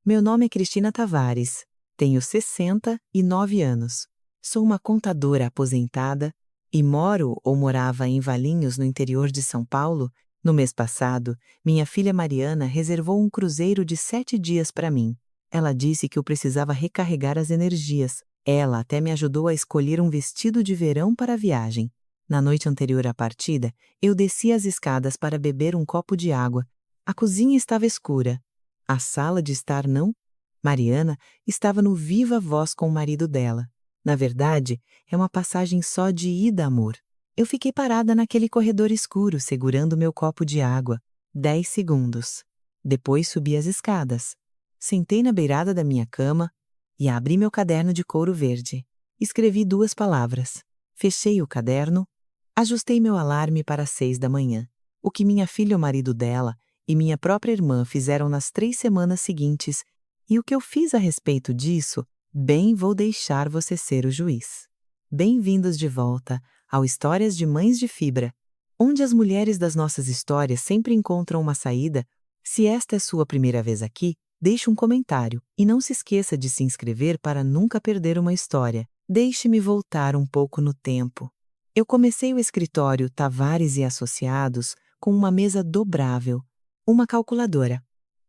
Meu nome é Cristina Tavares, tenho 69 anos. Sou uma contadora aposentada e moro ou morava em Valinhos, no interior de São Paulo. No mês passado, minha filha Mariana reservou um cruzeiro de 7 dias para mim. Ela disse que eu precisava recarregar as energias. Ela até me ajudou a escolher um vestido de verão para a viagem. Na noite anterior à partida, eu desci as escadas para beber um copo de água. A cozinha estava escura. A sala de estar não. Mariana estava no viva voz com o marido dela. Na verdade, é uma passagem só de ida, amor. Eu fiquei parada naquele corredor escuro, segurando meu copo de água. 10 segundos. Depois subi as escadas. Sentei na beirada da minha cama e abri meu caderno de couro verde. Escrevi 2 palavras. Fechei o caderno. Ajustei meu alarme para 6 da manhã. O que minha filha, o marido dela e minha própria irmã fizeram nas 3 semanas seguintes, e o que eu fiz a respeito disso, bem, vou deixar você ser o juiz. Bem-vindos de volta ao Histórias de Mães de Fibra, onde as mulheres das nossas histórias sempre encontram uma saída. Se esta é sua primeira vez aqui, deixe um comentário e não se esqueça de se inscrever para nunca perder uma história. Deixe-me voltar um pouco no tempo. Eu comecei o escritório Tavares e Associados com uma mesa dobrável, uma calculadora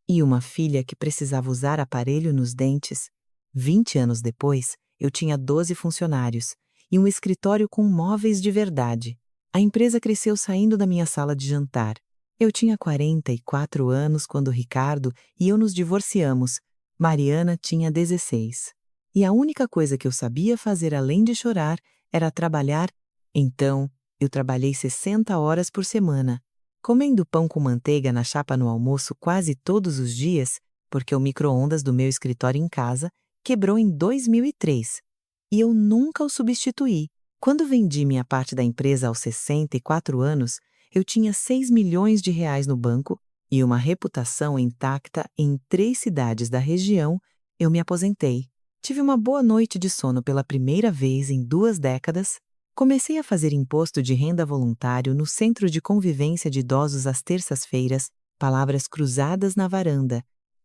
e uma filha que precisava usar aparelho nos dentes. 20 anos depois, eu tinha 12 funcionários e um escritório com móveis de verdade. A empresa cresceu saindo da minha sala de jantar. Eu tinha 44 anos quando Ricardo e eu nos divorciamos. Mariana tinha 16. E a única coisa que eu sabia fazer além de chorar era trabalhar. Então, eu trabalhei 60 horas por semana, comendo pão com manteiga na chapa no almoço quase todos os dias, porque o micro-ondas do meu escritório em casa quebrou em 2003. E eu nunca o substituí. Quando vendi minha parte da empresa aos 64 anos, eu tinha 6 milhões de reais no banco e uma reputação intacta em 3 cidades da região. Eu me aposentei. Tive uma boa noite de sono pela primeira vez em 2 décadas. Comecei a fazer imposto de renda voluntário no Centro de Convivência de Idosos às terças-feiras, palavras cruzadas na varanda.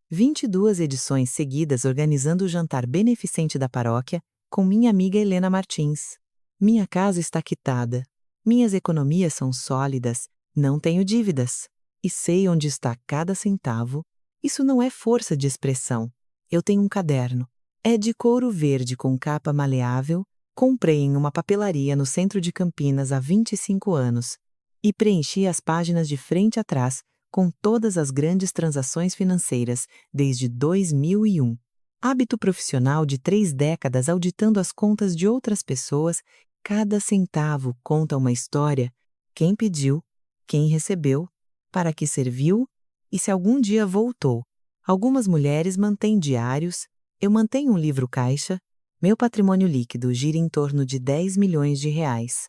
22 edições seguidas organizando o jantar beneficente da paróquia com minha amiga Helena Martins. Minha casa está quitada. Minhas economias são sólidas. Não tenho dívidas. E sei onde está cada centavo. Isso não é força de expressão. Eu tenho um caderno. É de couro verde com capa maleável. Comprei em uma papelaria no centro de Campinas há 25 anos e preenchi as páginas de frente a trás com todas as grandes transações financeiras desde 2001. Hábito profissional de 3 décadas auditando as contas de outras pessoas. Cada centavo conta uma história: quem pediu, quem recebeu, para que serviu e se algum dia voltou. Algumas mulheres mantêm diários, eu mantenho um livro caixa. Meu patrimônio líquido gira em torno de 10 milhões de reais.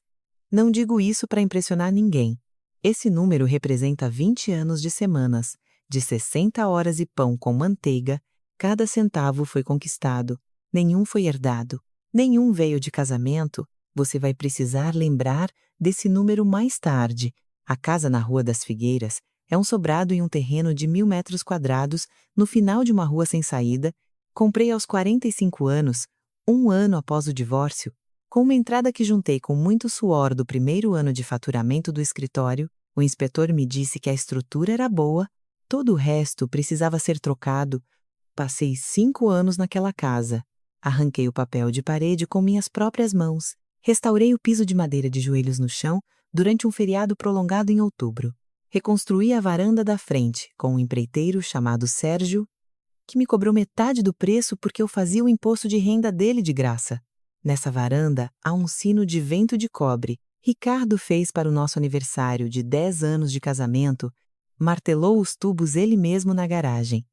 Não digo isso para impressionar ninguém. Esse número representa 20 anos de semanas, de 60 horas e pão com manteiga. Cada centavo foi conquistado, nenhum foi herdado, nenhum veio de casamento. Você vai precisar lembrar desse número mais tarde. A casa na Rua das Figueiras é um sobrado em um terreno de 1.000 metros quadrados, no final de uma rua sem saída. Comprei aos 45 anos, um ano após o divórcio, com uma entrada que juntei com muito suor do primeiro ano de faturamento do escritório. O inspetor me disse que a estrutura era boa, todo o resto precisava ser trocado. Passei 5 anos naquela casa. Arranquei o papel de parede com minhas próprias mãos. Restaurei o piso de madeira de joelhos no chão durante um feriado prolongado em outubro. Reconstruí a varanda da frente com um empreiteiro chamado Sérgio, que me cobrou metade do preço porque eu fazia o imposto de renda dele de graça. Nessa varanda há um sino de vento de cobre. Ricardo fez para o nosso aniversário de 10 anos de casamento, martelou os tubos ele mesmo na garagem.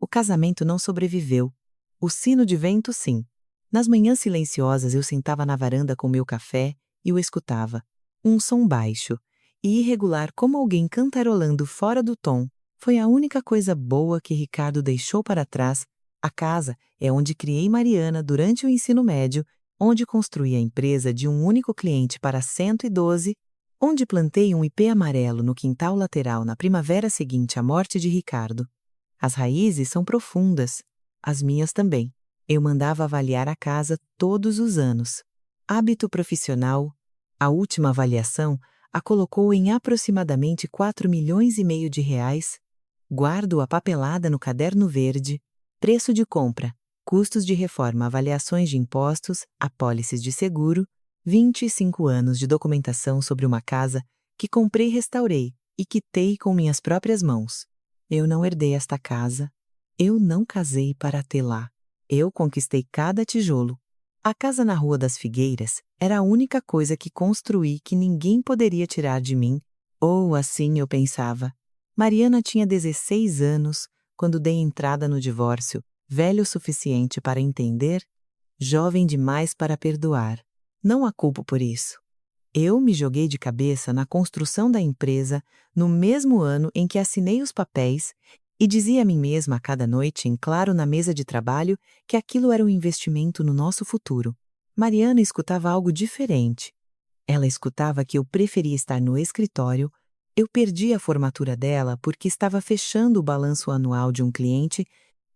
O casamento não sobreviveu. O sino de vento, sim. Nas manhãs silenciosas eu sentava na varanda com meu café e o escutava. Um som baixo e irregular como alguém cantarolando fora do tom. Foi a única coisa boa que Ricardo deixou para trás. A casa é onde criei Mariana durante o ensino médio, onde construí a empresa de um único cliente para 112, onde plantei um ipê amarelo no quintal lateral na primavera seguinte à morte de Ricardo. As raízes são profundas. As minhas também. Eu mandava avaliar a casa todos os anos. Hábito profissional. A última avaliação a colocou em aproximadamente 4,5 milhões de reais. Guardo a papelada no caderno verde. Preço de compra, custos de reforma, avaliações de impostos, apólices de seguro, 25 anos de documentação sobre uma casa que comprei e restaurei e quitei com minhas próprias mãos. Eu não herdei esta casa. Eu não casei para tê-la. Eu conquistei cada tijolo. A casa na Rua das Figueiras era a única coisa que construí que ninguém poderia tirar de mim, ou assim eu pensava. Mariana tinha 16 anos quando dei entrada no divórcio, velho o suficiente para entender, jovem demais para perdoar. Não a culpo por isso. Eu me joguei de cabeça na construção da empresa no mesmo ano em que assinei os papéis e dizia a mim mesma a cada noite, em claro na mesa de trabalho, que aquilo era um investimento no nosso futuro. Mariana escutava algo diferente. Ela escutava que eu preferia estar no escritório. Eu perdi a formatura dela porque estava fechando o balanço anual de um cliente.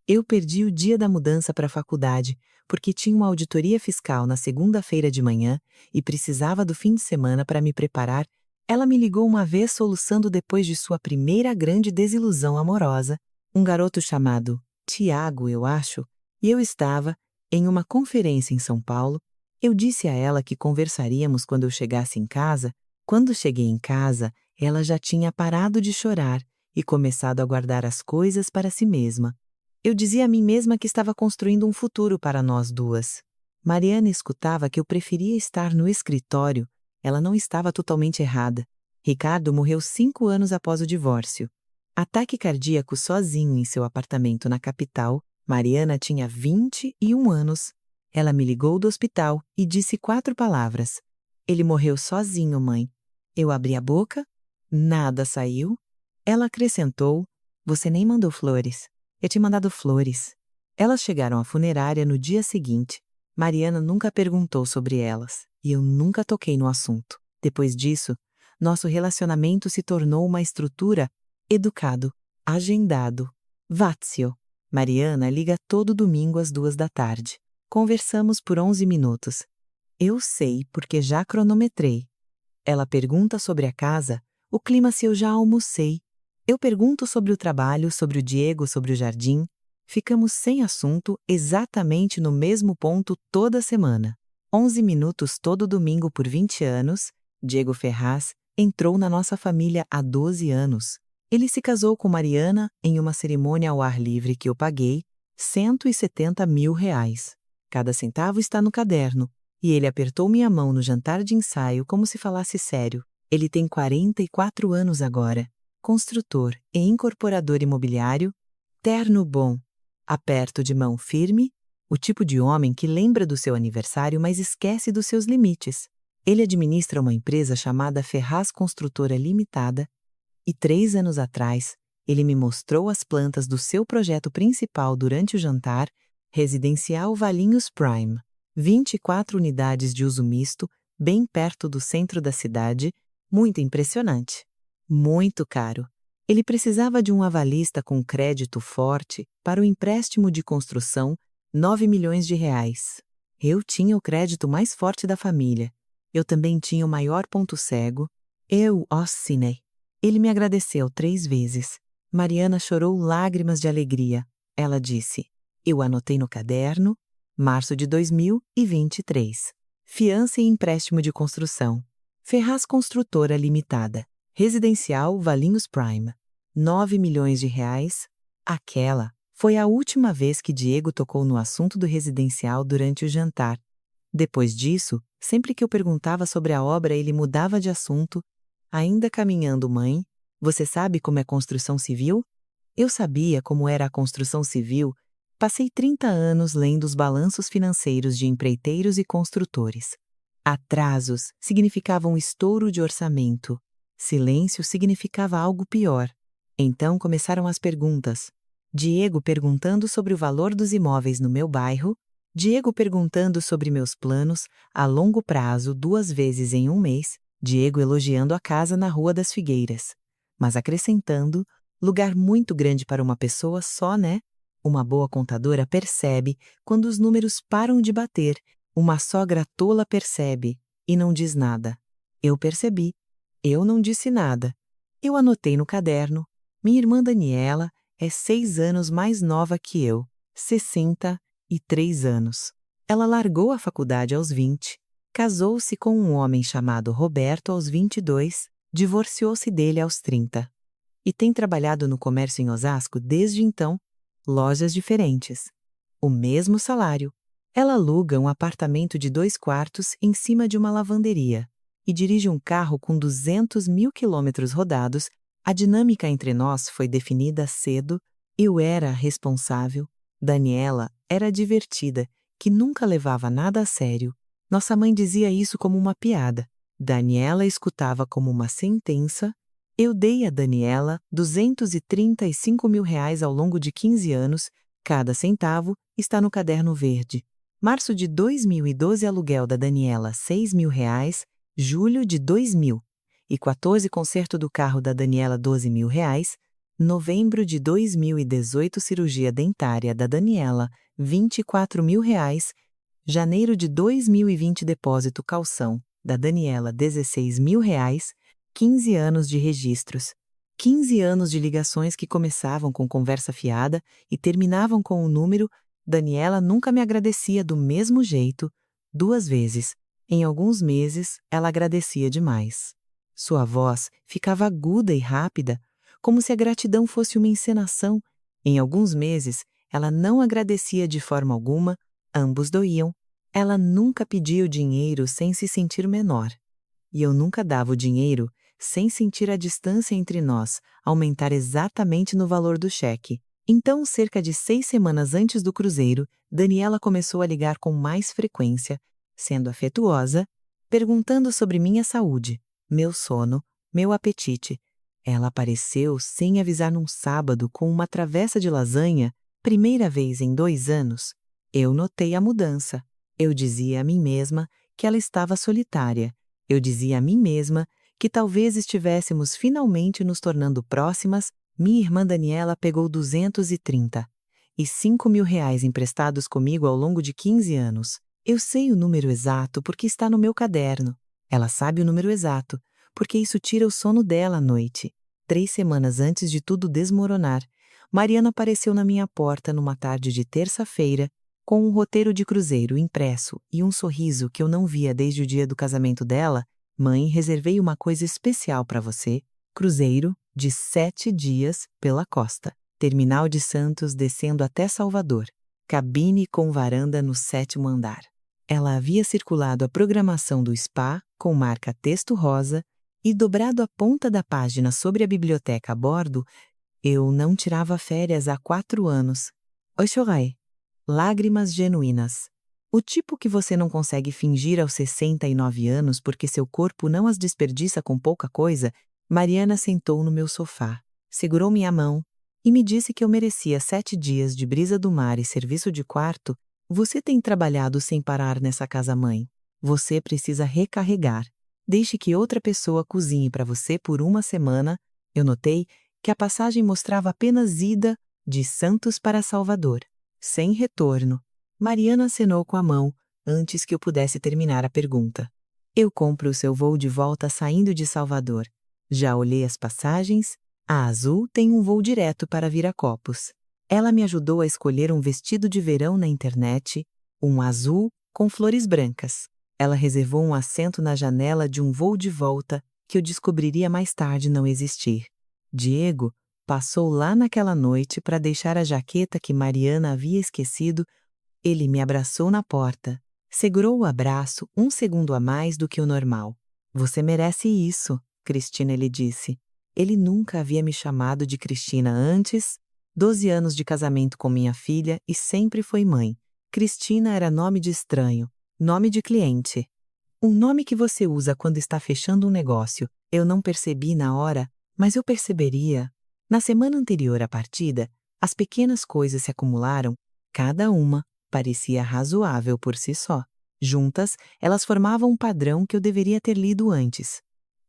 Eu perdi o dia da mudança para a faculdade porque tinha uma auditoria fiscal na segunda-feira de manhã e precisava do fim de semana para me preparar. Ela me ligou uma vez soluçando depois de sua primeira grande desilusão amorosa, um garoto chamado Tiago, eu acho, e eu estava em uma conferência em São Paulo. Eu disse a ela que conversaríamos quando eu chegasse em casa. Quando cheguei em casa, ela já tinha parado de chorar e começado a guardar as coisas para si mesma. Eu dizia a mim mesma que estava construindo um futuro para nós duas. Mariana escutava que eu preferia estar no escritório. Ela não estava totalmente errada. Ricardo morreu 5 anos após o divórcio. Ataque cardíaco sozinho em seu apartamento na capital. Mariana tinha 21 anos. Ela me ligou do hospital e disse 4 palavras. Ele morreu sozinho, mãe. Eu abri a boca. Nada saiu. Ela acrescentou, você nem mandou flores. Eu tinha mandado flores. Elas chegaram à funerária no dia seguinte. Mariana nunca perguntou sobre elas, e eu nunca toquei no assunto. Depois disso, nosso relacionamento se tornou uma estrutura educado, agendado. Vazio. Mariana liga todo domingo às 2 da tarde. Conversamos por 11 minutos. Eu sei porque já cronometrei. Ela pergunta sobre a casa, o clima se eu já almocei. Eu pergunto sobre o trabalho, sobre o Diego, sobre o jardim. Ficamos sem assunto exatamente no mesmo ponto toda semana. 11 minutos todo domingo por 20 anos. Diego Ferraz entrou na nossa família há 12 anos. Ele se casou com Mariana em uma cerimônia ao ar livre que eu paguei R$170 mil. Cada centavo está no caderno. E ele apertou minha mão no jantar de ensaio como se falasse sério. Ele tem 44 anos agora. Construtor e incorporador imobiliário, terno bom, aperto de mão firme, o tipo de homem que lembra do seu aniversário, mas esquece dos seus limites. Ele administra uma empresa chamada Ferraz Construtora Limitada e 3 anos atrás, ele me mostrou as plantas do seu projeto principal durante o jantar, Residencial Valinhos Prime, 24 unidades de uso misto, bem perto do centro da cidade, muito impressionante. Muito caro. Ele precisava de um avalista com crédito forte para o empréstimo de construção, R$9 milhões. Eu tinha o crédito mais forte da família. Eu também tinha o maior ponto cego. Eu assinei. Ele me agradeceu 3 vezes. Mariana chorou lágrimas de alegria. Ela disse, eu anotei no caderno, março de 2023. Fiança e empréstimo de construção. Ferraz Construtora Limitada. Residencial Valinhos Prime. R$9 milhões. Aquela foi a última vez que Diego tocou no assunto do residencial durante o jantar. Depois disso, sempre que eu perguntava sobre a obra, ele mudava de assunto. Ainda caminhando, mãe, você sabe como é construção civil? Eu sabia como era a construção civil. Passei 30 anos lendo os balanços financeiros de empreiteiros e construtores. Atrasos significavam estouro de orçamento. Silêncio significava algo pior. Então começaram as perguntas. Diego perguntando sobre o valor dos imóveis no meu bairro, Diego perguntando sobre meus planos a longo prazo 2 vezes em 1 mês, Diego elogiando a casa na Rua das Figueiras, mas acrescentando, lugar muito grande para uma pessoa só, né? Uma boa contadora percebe quando os números param de bater. Uma sogra tola percebe e não diz nada. Eu percebi. Eu não disse nada. Eu anotei no caderno. Minha irmã Daniela é 6 anos mais nova que eu, 63 anos. Ela largou a faculdade aos 20, casou-se com um homem chamado Roberto aos 22, divorciou-se dele aos 30. E tem trabalhado no comércio em Osasco desde então, lojas diferentes. O mesmo salário. Ela aluga um apartamento de 2 quartos em cima de uma lavanderia e dirige um carro com 200 mil quilômetros rodados. A dinâmica entre nós foi definida cedo. Eu era a responsável. Daniela era a divertida, que nunca levava nada a sério. Nossa mãe dizia isso como uma piada. Daniela escutava como uma sentença. Eu dei a Daniela R$ 235 mil ao longo de 15 anos. Cada centavo está no caderno verde. Março de 2012, aluguel da Daniela R$ 6 mil. Julho de 2014, conserto do carro da Daniela R$ 12 mil. Novembro de 2018, cirurgia dentária da Daniela R$ 24 mil. Janeiro de 2020, depósito calção da Daniela R$ 16 mil. 15 anos de registros. 15 anos de ligações que começavam com conversa fiada e terminavam com o número. Daniela nunca me agradecia do mesmo jeito, 2 vezes. Em alguns meses, ela agradecia demais. Sua voz ficava aguda e rápida, como se a gratidão fosse uma encenação. Em alguns meses, ela não agradecia de forma alguma, ambos doíam. Ela nunca pedia o dinheiro sem se sentir menor. E eu nunca dava o dinheiro sem sentir a distância entre nós aumentar exatamente no valor do cheque. Então, cerca de 6 semanas antes do cruzeiro, Daniela começou a ligar com mais frequência, sendo afetuosa, perguntando sobre minha saúde, meu sono, meu apetite. Ela apareceu sem avisar num sábado com uma travessa de lasanha, primeira vez em 2 anos. Eu notei a mudança. Eu dizia a mim mesma que ela estava solitária. Eu dizia a mim mesma que talvez estivéssemos finalmente nos tornando próximas. Minha irmã Daniela pegou R$ 235 mil emprestados comigo ao longo de 15 anos. Eu sei o número exato porque está no meu caderno. Ela sabe o número exato, porque isso tira o sono dela à noite. 3 semanas antes de tudo desmoronar, Mariana apareceu na minha porta numa tarde de terça-feira, com um roteiro de cruzeiro impresso e um sorriso que eu não via desde o dia do casamento dela. Mãe, reservei uma coisa especial para você. Cruzeiro de 7 dias pela costa. Terminal de Santos descendo até Salvador. Cabine com varanda no 7º andar. Ela havia circulado a programação do spa com marca texto rosa e dobrado a ponta da página sobre a biblioteca a bordo. Eu não tirava férias há 4 anos. Oi, chorei. Lágrimas genuínas. O tipo que você não consegue fingir aos 69 anos porque seu corpo não as desperdiça com pouca coisa. Mariana sentou no meu sofá, segurou minha mão e me disse que eu merecia 7 dias de brisa do mar e serviço de quarto. Você tem trabalhado sem parar nessa casa, mãe. Você precisa recarregar. Deixe que outra pessoa cozinhe para você por 1 semana. Eu notei que a passagem mostrava apenas ida de Santos para Salvador, sem retorno. Mariana acenou com a mão antes que eu pudesse terminar a pergunta. Eu compro o seu voo de volta saindo de Salvador. Já olhei as passagens. A Azul tem um voo direto para Viracopos. Ela me ajudou a escolher um vestido de verão na internet, um azul com flores brancas. Ela reservou um assento na janela de um voo de volta que eu descobriria mais tarde não existir. Diego passou lá naquela noite para deixar a jaqueta que Mariana havia esquecido. Ele me abraçou na porta. Segurou o abraço 1 segundo a mais do que o normal. Você merece isso, Cristina, ele disse. Ele nunca havia me chamado de Cristina antes. 12 anos de casamento com minha filha e sempre foi mãe. Cristina era nome de estranho, nome de cliente. Um nome que você usa quando está fechando um negócio. Eu não percebi na hora, mas eu perceberia. Na semana anterior à partida, as pequenas coisas se acumularam. Cada uma parecia razoável por si só. Juntas, elas formavam um padrão que eu deveria ter lido antes.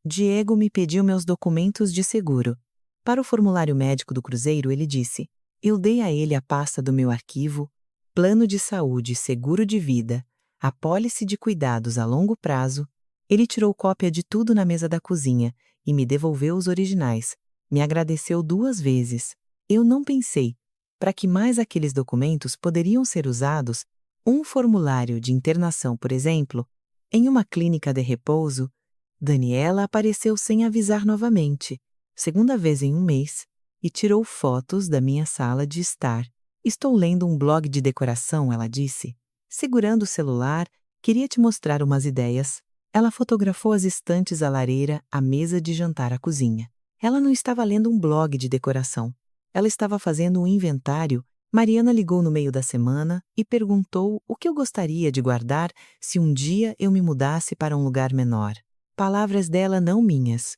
Diego me pediu meus documentos de seguro. Para o formulário médico do cruzeiro, ele disse: Eu dei a ele a pasta do meu arquivo, plano de saúde e seguro de vida, apólice de cuidados a longo prazo. Ele tirou cópia de tudo na mesa da cozinha e me devolveu os originais. Me agradeceu 2 vezes. Eu não pensei. Para que mais aqueles documentos poderiam ser usados? Um formulário de internação, por exemplo, em uma clínica de repouso. Daniela apareceu sem avisar novamente, segunda vez em um mês, e tirou fotos da minha sala de estar. Estou lendo um blog de decoração, ela disse. Segurando o celular, queria te mostrar umas ideias. Ela fotografou as estantes, a lareira, a mesa de jantar, a cozinha. Ela não estava lendo um blog de decoração. Ela estava fazendo um inventário. Mariana ligou no meio da semana e perguntou o que eu gostaria de guardar se um dia eu me mudasse para um lugar menor. Palavras dela, não minhas.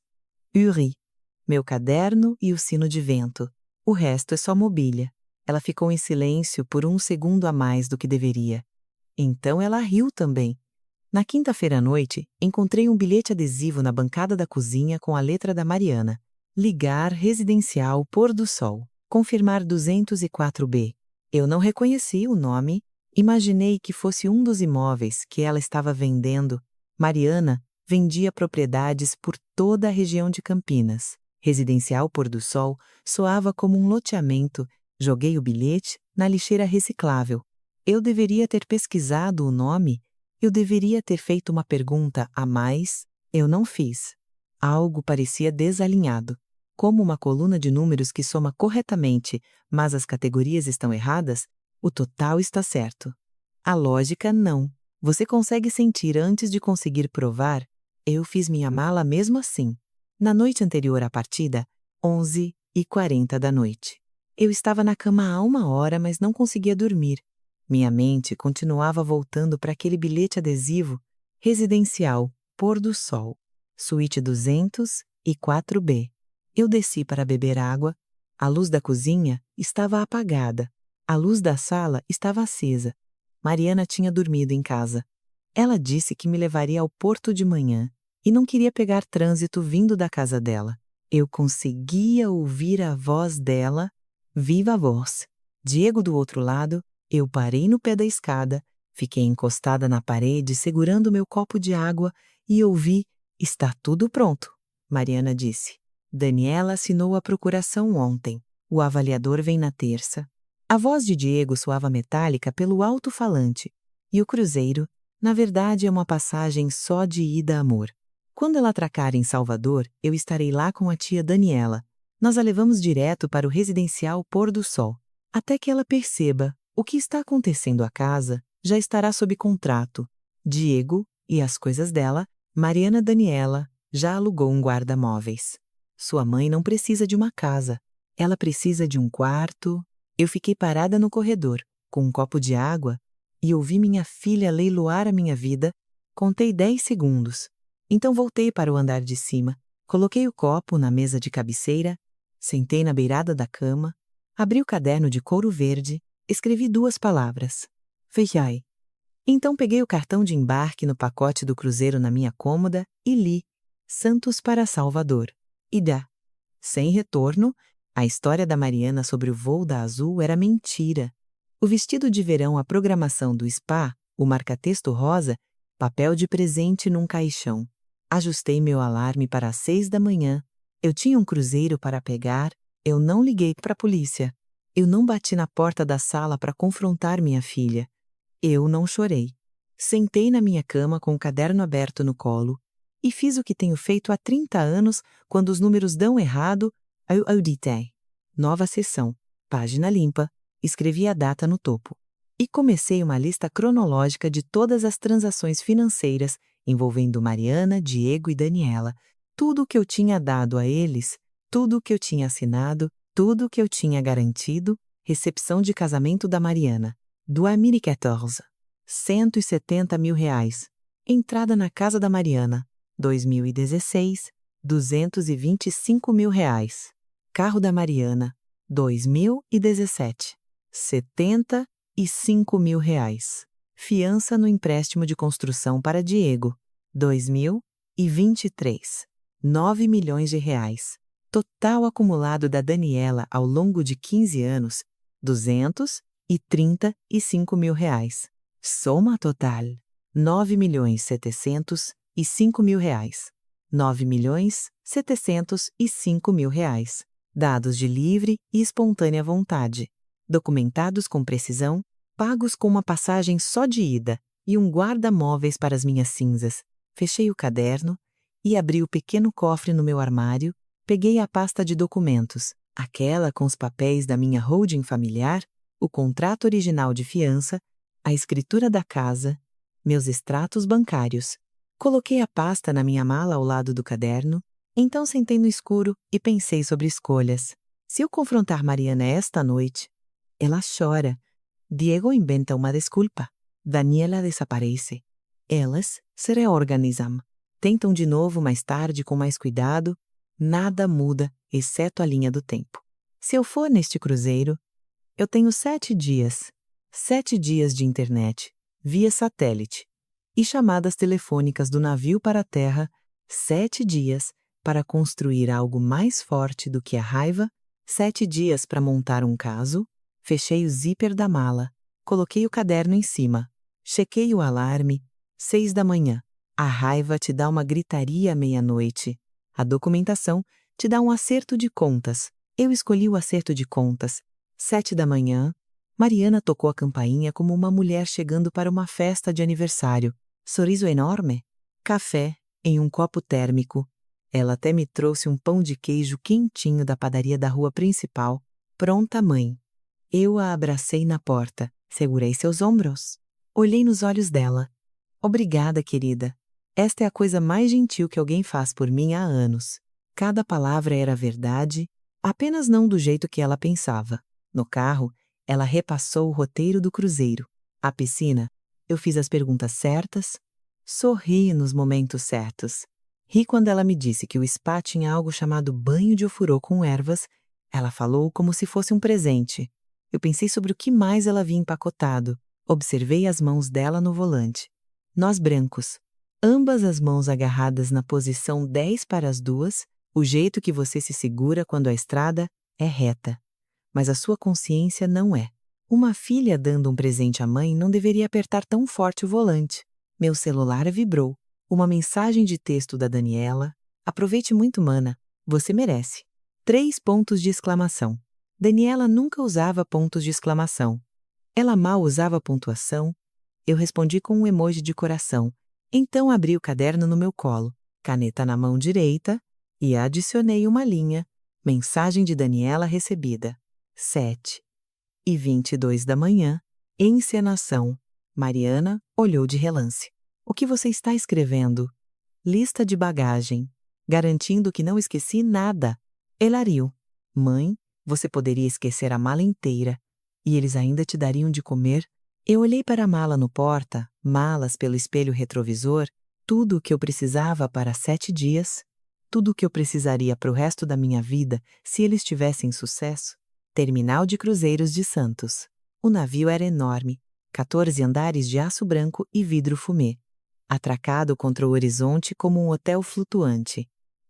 Uri, meu caderno e o sino de vento. O resto é só mobília. Ela ficou em silêncio por um segundo a mais do que deveria. Então ela riu também. Na quinta-feira à noite, encontrei um bilhete adesivo na bancada da cozinha com a letra da Mariana. Ligar residencial Pôr do Sol. Confirmar 204B. Eu não reconheci o nome. Imaginei que fosse um dos imóveis que ela estava vendendo. Mariana vendia propriedades por toda a região de Campinas. Residencial Pôr do Sol soava como um loteamento. Joguei o bilhete na lixeira reciclável. Eu deveria ter pesquisado o nome. Eu deveria ter feito uma pergunta a mais. Eu não fiz. Algo parecia desalinhado. Como uma coluna de números que soma corretamente, mas as categorias estão erradas, o total está certo. A lógica, não. Você consegue sentir antes de conseguir provar? Eu fiz minha mala mesmo assim. Na noite anterior à partida, 11h40 da noite. Eu estava na cama há 1 hora, mas não conseguia dormir. Minha mente continuava voltando para aquele bilhete adesivo. Residencial, Pôr do Sol. Suíte 204B. Eu desci para beber água. A luz da cozinha estava apagada. A luz da sala estava acesa. Mariana tinha dormido em casa. Ela disse que me levaria ao porto de manhã e não queria pegar trânsito vindo da casa dela. Eu conseguia ouvir a voz dela, viva voz. Diego do outro lado. Eu parei no pé da escada, fiquei encostada na parede segurando meu copo de água e ouvi: "Está tudo pronto", Mariana disse. Daniela assinou a procuração ontem. O avaliador vem na terça. A voz de Diego soava metálica pelo alto-falante. E o cruzeiro, na verdade, é uma passagem só de ida, amor. Quando ela atracar em Salvador, eu estarei lá com a tia Daniela. Nós a levamos direto para o residencial Pôr do Sol. Até que ela perceba o que está acontecendo à casa, já estará sob contrato. Diego e as coisas dela, Mariana Daniela, já alugou um guarda-móveis. Sua mãe não precisa de uma casa. Ela precisa de um quarto. Eu fiquei parada no corredor, com um copo de água, e ouvi minha filha leiloar a minha vida. Contei 10 segundos. Então voltei para o andar de cima, coloquei o copo na mesa de cabeceira, sentei na beirada da cama, abri o caderno de couro verde, escrevi 2 palavras. Fechai. Então peguei o cartão de embarque no pacote do cruzeiro na minha cômoda e li: Santos para Salvador. Ida. Sem retorno, a história da Mariana sobre o voo da Azul era mentira. O vestido de verão, a programação do spa, o marca-texto rosa, papel de presente num caixão. Ajustei meu alarme para as 6 da manhã. Eu tinha um cruzeiro para pegar. Eu não liguei para a polícia. Eu não bati na porta da sala para confrontar minha filha. Eu não chorei. Sentei na minha cama com o caderno aberto no colo e fiz o que tenho feito há 30 anos quando os números dão errado. Eu auditei. Nova sessão. Página limpa. Escrevi a data no topo. E comecei uma lista cronológica de todas as transações financeiras envolvendo Mariana, Diego e Daniela. Tudo o que eu tinha dado a eles, tudo o que eu tinha assinado, tudo o que eu tinha garantido. Recepção de casamento da Mariana. 2014. 170 mil reais. Entrada na casa da Mariana. 2016. 225 mil reais. Carro da Mariana. 2017. 75 mil reais. Fiança no empréstimo de construção para Diego. 2023. 9 milhões de reais. Total acumulado da Daniela ao longo de 15 anos, R$ 235 mil. Soma total: R$ 9.705.000. R$ 9.705.000. Dados de livre e espontânea vontade. Documentados com precisão, pagos com uma passagem só de ida e um guarda-móveis para as minhas cinzas. Fechei o caderno e abri o pequeno cofre no meu armário, peguei a pasta de documentos, aquela com os papéis da minha holding familiar, o contrato original de fiança, a escritura da casa, meus extratos bancários. Coloquei a pasta na minha mala ao lado do caderno, então sentei no escuro e pensei sobre escolhas. Se eu confrontar Mariana esta noite, ela chora. Diego inventa uma desculpa. Daniela desaparece. Elas se reorganizam. Tentam de novo mais tarde com mais cuidado. Nada muda, exceto a linha do tempo. Se eu for neste cruzeiro, eu tenho 7 dias. 7 dias de internet, via satélite, e chamadas telefônicas do navio para a terra, 7 dias para construir algo mais forte do que a raiva, 7 dias para montar um caso. Fechei o zíper da mala, coloquei o caderno em cima, chequei o alarme, 6 da manhã. A raiva te dá uma gritaria à meia-noite. A documentação te dá um acerto de contas. Eu escolhi o acerto de contas. 7 da manhã, Mariana tocou a campainha como uma mulher chegando para uma festa de aniversário. Sorriso enorme. Café em um copo térmico. Ela até me trouxe um pão de queijo quentinho da padaria da rua principal. Pronta, mãe. Eu a abracei na porta, segurei seus ombros. Olhei nos olhos dela. Obrigada, querida. Esta é a coisa mais gentil que alguém faz por mim há anos. Cada palavra era verdade, apenas não do jeito que ela pensava. No carro, ela repassou o roteiro do cruzeiro. A piscina, eu fiz as perguntas certas, sorri nos momentos certos. Ri quando ela me disse que o spa tinha algo chamado banho de ofurô com ervas. Ela falou como se fosse um presente. Eu pensei sobre o que mais ela havia empacotado. Observei as mãos dela no volante. Nós brancos. Ambas as mãos agarradas na posição 10 para as 2, o jeito que você se segura quando a estrada é reta. Mas a sua consciência não é. Uma filha dando um presente à mãe não deveria apertar tão forte o volante. Meu celular vibrou. Uma mensagem de texto da Daniela. Aproveite muito, mana. Você merece. 3 pontos de exclamação. Daniela nunca usava pontos de exclamação. Ela mal usava pontuação. Eu respondi com um emoji de coração. Então abri o caderno no meu colo, caneta na mão direita, e adicionei uma linha. Mensagem de Daniela recebida. 7h22 da manhã. Encenação. Mariana olhou de relance. O que você está escrevendo? Lista de bagagem. Garantindo que não esqueci nada. Ela riu. Mãe, você poderia esquecer a mala inteira. E eles ainda te dariam de comer? Eu olhei para a mala no porta, malas pelo espelho retrovisor, tudo o que eu precisava para 7 dias, tudo o que eu precisaria para o resto da minha vida se eles tivessem sucesso. Terminal de Cruzeiros de Santos. O navio era enorme, 14 andares de aço branco e vidro fumê, atracado contra o horizonte como um hotel flutuante.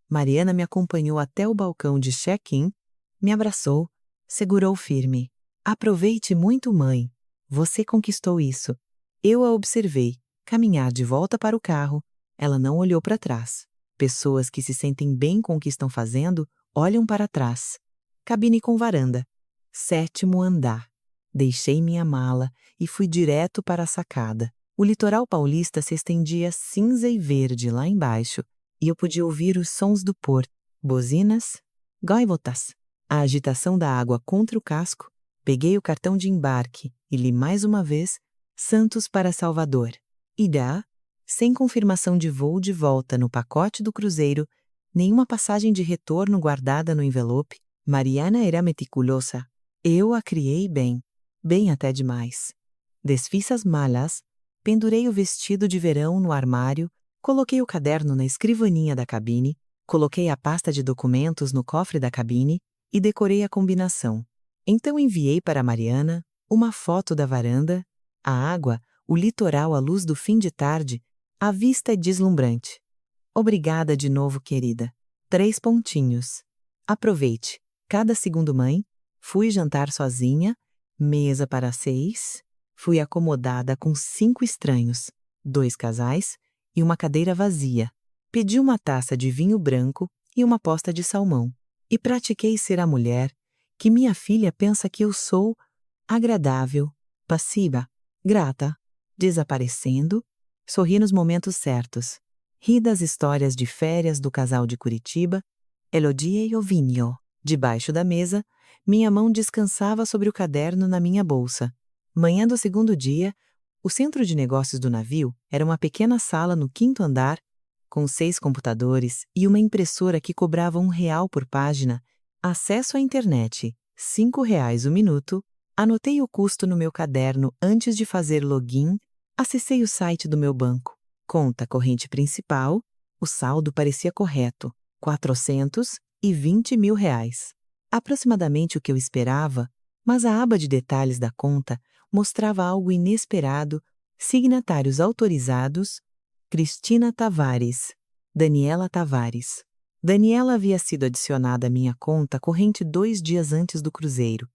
Mariana me acompanhou até o balcão de check-in, me abraçou, segurou firme. Aproveite muito, mãe. Você conquistou isso. Eu a observei, caminhar de volta para o carro. Ela não olhou para trás. Pessoas que se sentem bem com o que estão fazendo, olham para trás. Cabine com varanda. 7º andar. Deixei minha mala e fui direto para a sacada. O litoral paulista se estendia cinza e verde lá embaixo, e eu podia ouvir os sons do porto. Buzinas, gaivotas. A agitação da água contra o casco. Peguei o cartão de embarque e li mais uma vez Santos para Salvador. Ida, sem confirmação de voo de volta no pacote do cruzeiro, nenhuma passagem de retorno guardada no envelope. Mariana era meticulosa. Eu a criei bem, bem até demais. Desfiz as malas, pendurei o vestido de verão no armário, coloquei o caderno na escrivaninha da cabine, coloquei a pasta de documentos no cofre da cabine e decorei a combinação. Então enviei para Mariana uma foto da varanda, a água, o litoral à luz do fim de tarde, a vista é deslumbrante. Obrigada de novo, querida. 3 pontinhos. Aproveite. Cada segundo, mãe. Fui jantar sozinha Mesa para 6. Fui acomodada com 5 estranhos, 2 casais e uma cadeira vazia. Pedi uma taça de vinho branco e uma posta de salmão. E pratiquei ser a mulher que minha filha pensa que eu sou: agradável, passiva, grata, desaparecendo, sorri nos momentos certos. Ri das histórias de férias do casal de Curitiba, Elodie e Ovinho. Debaixo da mesa, minha mão descansava sobre o caderno na minha bolsa. Manhã do segundo dia, o centro de negócios do navio era uma pequena sala no 5º andar, com 6 computadores e uma impressora que cobrava R$ 1 por página, acesso à internet, R$ 5 o minuto. Anotei o custo no meu caderno antes de fazer login, acessei o site do meu banco. Conta corrente principal, o saldo parecia correto, R$ 420 mil. Aproximadamente o que eu esperava, mas a aba de detalhes da conta mostrava algo inesperado: signatários autorizados, Cristina Tavares, Daniela Tavares. Daniela havia sido adicionada à minha conta corrente 2 dias antes do cruzeiro.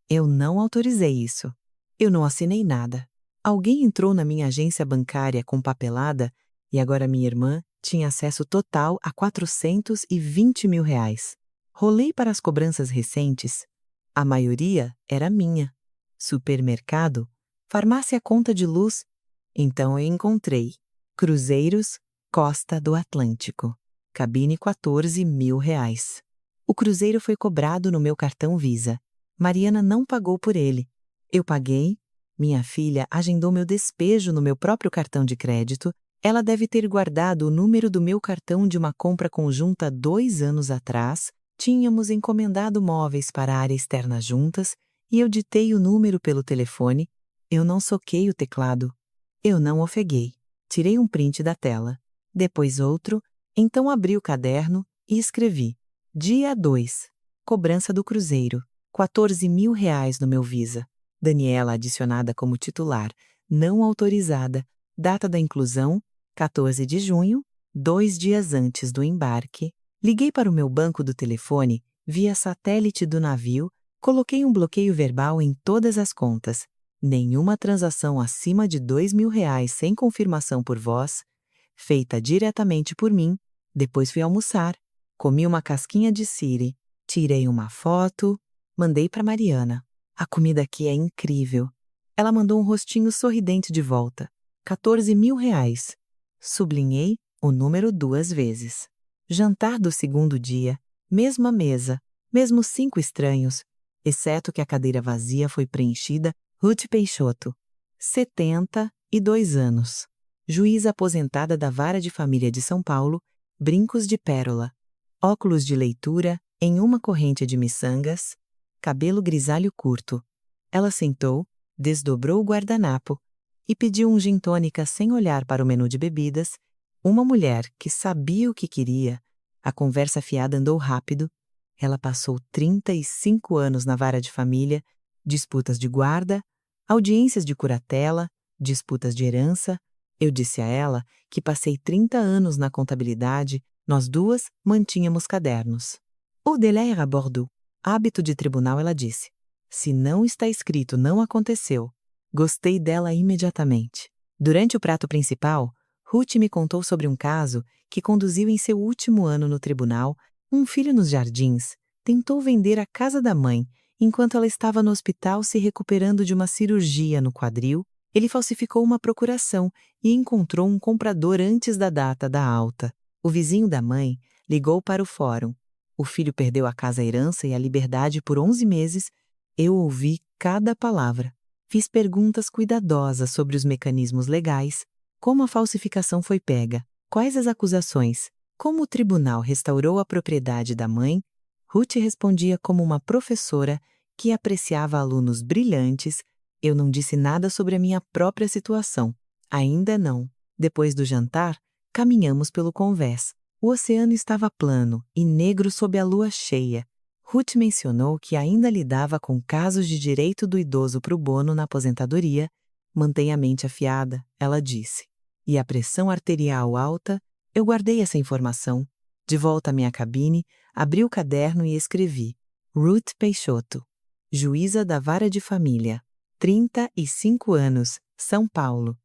Eu não autorizei isso. Eu não assinei nada. Alguém entrou na minha agência bancária com papelada e agora minha irmã tinha acesso total a R$ 420 mil. Rolei para as cobranças recentes. A maioria era minha. Supermercado, farmácia, conta de luz. Então eu encontrei Cruzeiros, Costa do Atlântico. Cabine R$ 14 mil. O cruzeiro foi cobrado no meu cartão Visa. Mariana não pagou por ele. Eu paguei. Minha filha agendou meu despejo no meu próprio cartão de crédito. Ela deve ter guardado o número do meu cartão de uma compra conjunta 2 anos atrás. Tínhamos encomendado móveis para a área externa juntas e eu ditei o número pelo telefone. Eu não soquei o teclado. Eu não ofeguei. Tirei um print da tela. Depois outro. Então abri o caderno e escrevi: Dia 2. Cobrança do cruzeiro. R$ 14 mil no meu Visa. Daniela adicionada como titular. Não autorizada. Data da inclusão: 14 de junho, 2 dias antes do embarque. Liguei para o meu banco do telefone, via satélite do navio, coloquei um bloqueio verbal em todas as contas. Nenhuma transação acima de R$ 2 mil sem confirmação por voz, feita diretamente por mim. Depois fui almoçar, comi uma casquinha de siri, tirei uma foto, mandei para Mariana. A comida aqui é incrível. Ela mandou um rostinho sorridente de volta. R$ 14 mil. Sublinhei o número 2 vezes. Jantar do segundo dia, mesma mesa, mesmos 5 estranhos, exceto que a cadeira vazia foi preenchida. Ruth Peixoto, 72 anos. Juíza aposentada da Vara de Família de São Paulo, brincos de pérola, óculos de leitura em uma corrente de miçangas, cabelo grisalho curto. Ela sentou, desdobrou o guardanapo e pediu um gin tônica sem olhar para o menu de bebidas. Uma mulher que sabia o que queria. A conversa fiada andou rápido. Ela passou 35 anos na Vara de Família, disputas de guarda, audiências de curatela, disputas de herança. Eu disse a ela que passei 30 anos na contabilidade. Nós duas mantínhamos cadernos. O délai à Bordeaux. Hábito de tribunal, ela disse. Se não está escrito, não aconteceu. Gostei dela imediatamente. Durante o prato principal, Ruth me contou sobre um caso que conduziu em seu último ano no tribunal. Um filho nos jardins tentou vender a casa da mãe enquanto ela estava no hospital se recuperando de uma cirurgia no quadril. Ele falsificou uma procuração e encontrou um comprador antes da data da alta. O vizinho da mãe ligou para o fórum. O filho perdeu a casa, a herança e a liberdade por 11 meses. Eu ouvi cada palavra. Fiz perguntas cuidadosas sobre os mecanismos legais, como a falsificação foi pega, quais as acusações, como o tribunal restaurou a propriedade da mãe. Ruth respondia como uma professora que apreciava alunos brilhantes. Eu não disse nada sobre a minha própria situação. Ainda não. Depois do jantar, caminhamos pelo convés. O oceano estava plano e negro sob a lua cheia. Ruth mencionou que ainda lidava com casos de direito do idoso pro bono na aposentadoria. Mantenha a mente afiada, ela disse. E a pressão arterial alta? Eu guardei essa informação. De volta à minha cabine, abri o caderno e escrevi: Ruth Peixoto. juíza da Vara de Família, 35 anos, São Paulo.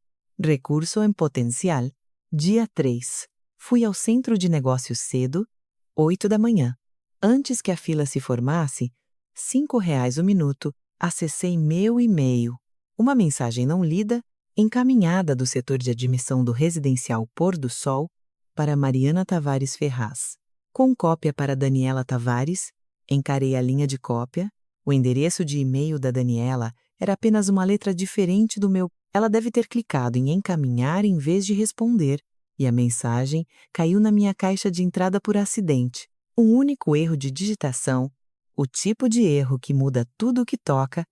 Recurso em potencial, dia 3. Fui ao centro de negócios cedo, 8 da manhã. Antes que a fila se formasse, R$ 5 o minuto, acessei meu e-mail. Uma mensagem não lida, encaminhada do setor de admissão do residencial Pôr do Sol para Mariana Tavares Ferraz. Com cópia para Daniela Tavares, encarei a linha de cópia. O endereço de e-mail da Daniela era apenas uma letra diferente do meu. Ela deve ter clicado em encaminhar em vez de responder, e a mensagem caiu na minha caixa de entrada por acidente. Um único erro de digitação, o tipo de erro que muda tudo o que toca,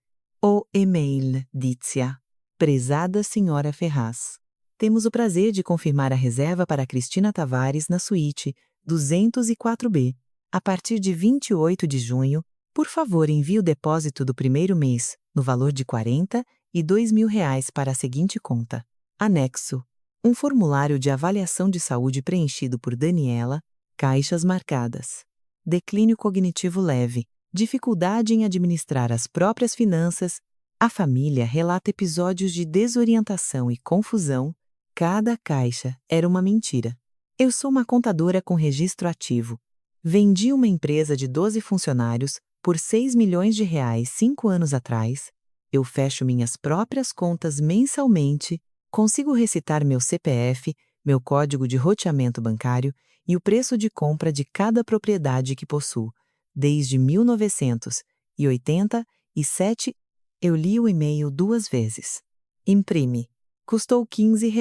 o e-mail, Dízia. Prezada Senhora Ferraz. Temos o prazer de confirmar a reserva para Cristina Tavares na suíte 204B. A partir de 28 de junho, por favor envie o depósito do primeiro mês, no valor de R$ 42.000 para a seguinte conta. Anexo. Um formulário de avaliação de saúde preenchido por Daniela, caixas marcadas. Declínio cognitivo leve, dificuldade em administrar as próprias finanças. A família relata episódios de desorientação e confusão. Cada caixa era uma mentira. Eu sou uma contadora com registro ativo. Vendi uma empresa de 12 funcionários por R$ 6 milhões 5 anos atrás. Eu fecho minhas próprias contas mensalmente, consigo recitar meu CPF, meu código de roteamento bancário e o preço de compra de cada propriedade que possuo. Desde 1987, eu li o e-mail 2 vezes. Imprime. Custou R$ 15.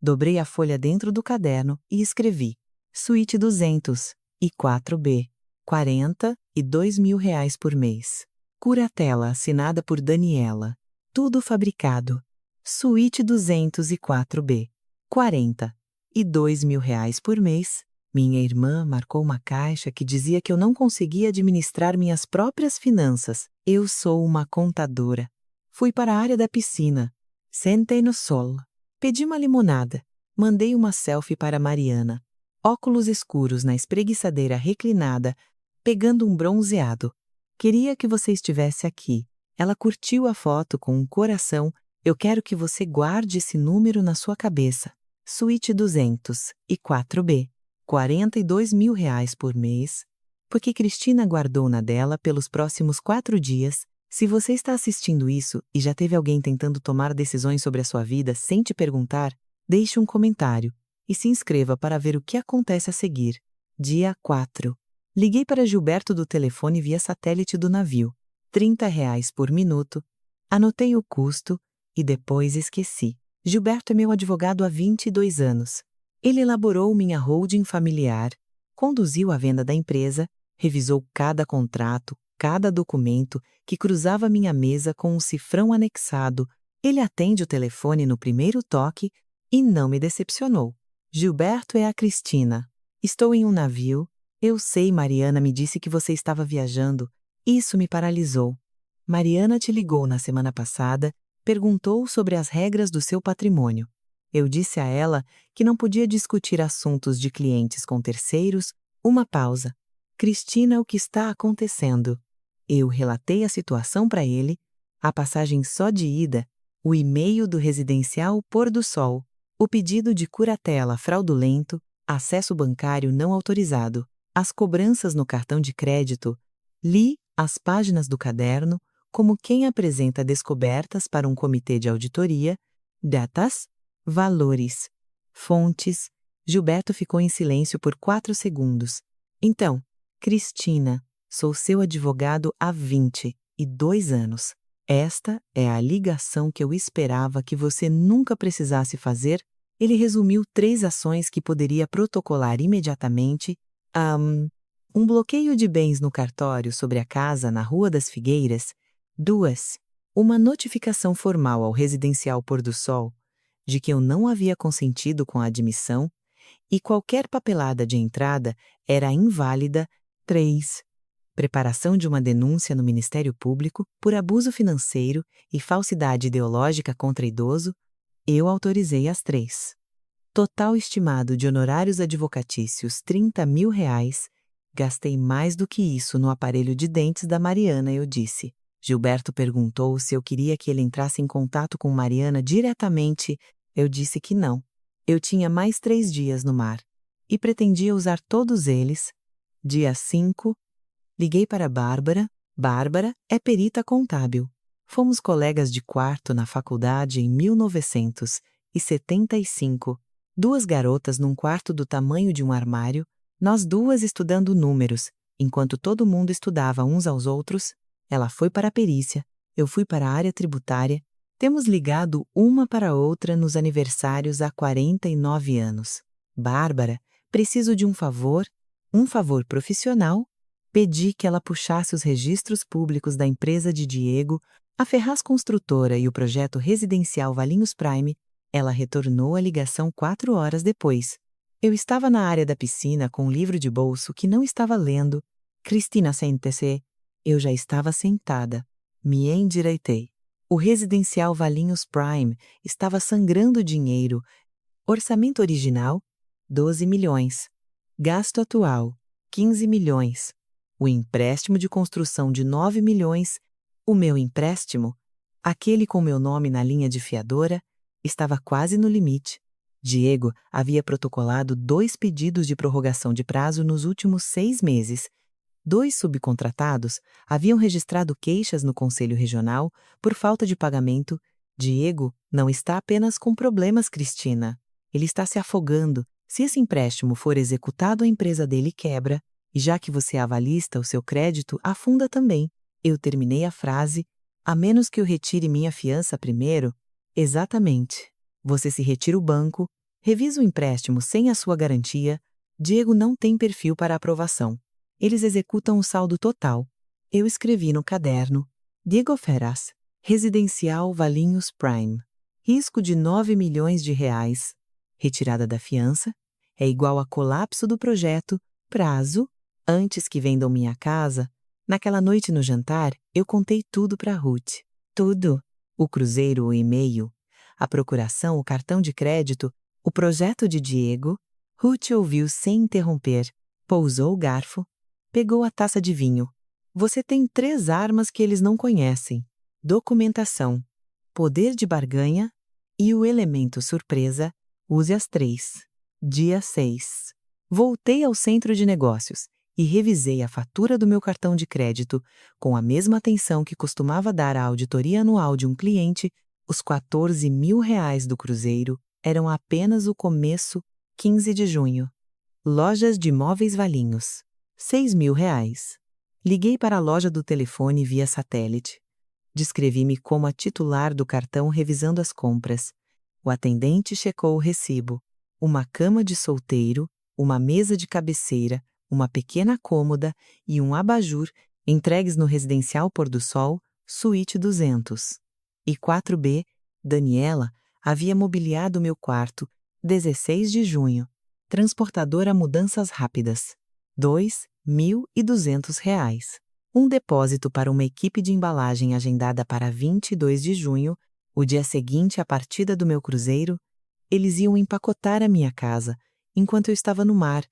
Dobrei a folha dentro do caderno e escrevi: Suíte 204B, R$ 42.000 por mês. Curatela assinada por Daniela. Tudo fabricado. Suíte 204B, R$ 42.000 por mês. Minha irmã marcou uma caixa que dizia que eu não conseguia administrar minhas próprias finanças. Eu sou uma contadora. Fui para a área da piscina. Sentei no sol. Pedi uma limonada. Mandei uma selfie para Mariana. Óculos escuros na espreguiçadeira reclinada, pegando um bronzeado. Queria que você estivesse aqui. Ela curtiu a foto com um coração. Eu quero que você guarde esse número na sua cabeça. Suíte 204B, R$ 42.000 por mês. Porque Cristina guardou na dela pelos próximos 4 dias. Se você está assistindo isso e já teve alguém tentando tomar decisões sobre a sua vida sem te perguntar, deixe um comentário e se inscreva para ver o que acontece a seguir. Dia 4. Liguei para Gilberto do telefone via satélite do navio. R$ 30 por minuto. Anotei o custo e depois esqueci. Gilberto é meu advogado há 22 anos. Ele elaborou minha holding familiar, conduziu a venda da empresa, revisou cada contrato, cada documento que cruzava minha mesa com um cifrão anexado. Ele atende o telefone no primeiro toque e não me decepcionou. Gilberto é a Cristina. Estou em um navio. Eu sei, Mariana me disse que você estava viajando. Isso me paralisou. Mariana te ligou na semana passada, perguntou sobre as regras do seu patrimônio. Eu disse a ela que não podia discutir assuntos de clientes com terceiros. Uma pausa. Cristina, o que está acontecendo? Eu relatei a situação para ele, a passagem só de ida, o e-mail do residencial Pôr do Sol, o pedido de curatela fraudulento, acesso bancário não autorizado, as cobranças no cartão de crédito. Li as páginas do caderno como quem apresenta descobertas para um comitê de auditoria. Datas, valores, fontes. Gilberto ficou em silêncio por 4 segundos. Então, Cristina, sou seu advogado há 22 anos. Esta é a ligação que eu esperava que você nunca precisasse fazer. Ele resumiu 3 ações que poderia protocolar imediatamente. Um bloqueio de bens no cartório sobre a casa na Rua das Figueiras. 2. Uma notificação formal ao residencial Pôr do Sol de que eu não havia consentido com a admissão e qualquer papelada de entrada era inválida. 3. Preparação de uma denúncia no Ministério Público por abuso financeiro e falsidade ideológica contra idoso. Eu autorizei as 3. Total estimado de honorários advocatícios R$ 30.000. Gastei mais do que isso no aparelho de dentes da Mariana, eu disse. Gilberto perguntou se eu queria que ele entrasse em contato com Mariana diretamente. Eu disse que não. Eu tinha mais 3 dias no mar e pretendia usar todos eles. Dia 5, liguei para Bárbara. Bárbara é perita contábil. Fomos colegas de quarto na faculdade em 1975. 2 garotas num quarto do tamanho de um armário, nós duas estudando números, enquanto todo mundo estudava uns aos outros. Ela foi para a perícia, eu fui para a área tributária. Temos ligado uma para outra nos aniversários há 49 anos. Bárbara, preciso de um favor profissional. Pedi que ela puxasse os registros públicos da empresa de Diego, a Ferraz Construtora e o projeto residencial Valinhos Prime. Ela retornou a ligação 4 horas depois. Eu estava na área da piscina com um livro de bolso que não estava lendo. Cristina, sente-se. Eu já estava sentada. Me endireitei. O residencial Valinhos Prime estava sangrando dinheiro. Orçamento original, 12 milhões. Gasto atual, 15 milhões. O empréstimo de construção de 9 milhões. O meu empréstimo, aquele com meu nome na linha de fiadora, estava quase no limite. Diego havia protocolado 2 pedidos de prorrogação de prazo nos últimos 6 meses. 2 subcontratados haviam registrado queixas no Conselho Regional por falta de pagamento. Diego não está apenas com problemas, Cristina. Ele está se afogando. Se esse empréstimo for executado, a empresa dele quebra. E já que você é avalista, o seu crédito afunda também. Eu terminei a frase. A menos que eu retire minha fiança primeiro. Exatamente. Você se retira o banco, revisa o empréstimo sem a sua garantia. Diego não tem perfil para aprovação. Eles executam o saldo total. Eu escrevi no caderno. Diego Ferraz, Residencial Valinhos Prime. Risco de 9 milhões de reais. Retirada da fiança é igual a colapso do projeto. Prazo, antes que vendam minha casa. Naquela noite no jantar, eu contei tudo para Ruth. Tudo. O cruzeiro, o e-mail, a procuração, o cartão de crédito, o projeto de Diego. Ruth ouviu sem interromper. Pousou o garfo. Pegou a taça de vinho. Você tem 3 armas que eles não conhecem. Documentação, poder de barganha e o elemento surpresa. Use as 3. Dia 6. Voltei ao centro de negócios e revisei a fatura do meu cartão de crédito com a mesma atenção que costumava dar à auditoria anual de um cliente. Os 14 mil reais do cruzeiro eram apenas o começo. 15 de junho. Lojas de Móveis Valinhos. 6 mil reais. Liguei para a loja do telefone via satélite. Descrevi-me como a titular do cartão revisando as compras. O atendente checou o recibo. Uma cama de solteiro, uma mesa de cabeceira, uma pequena cômoda e um abajur entregues no residencial Pôr do Sol, suíte 200. E 4B, Daniela, havia mobiliado meu quarto. 16 de junho. Transportadora Mudanças Rápidas. 2.200 reais. Um depósito para uma equipe de embalagem agendada para 22 de junho, o dia seguinte à partida do meu cruzeiro. Eles iam empacotar a minha casa, enquanto eu estava no mar.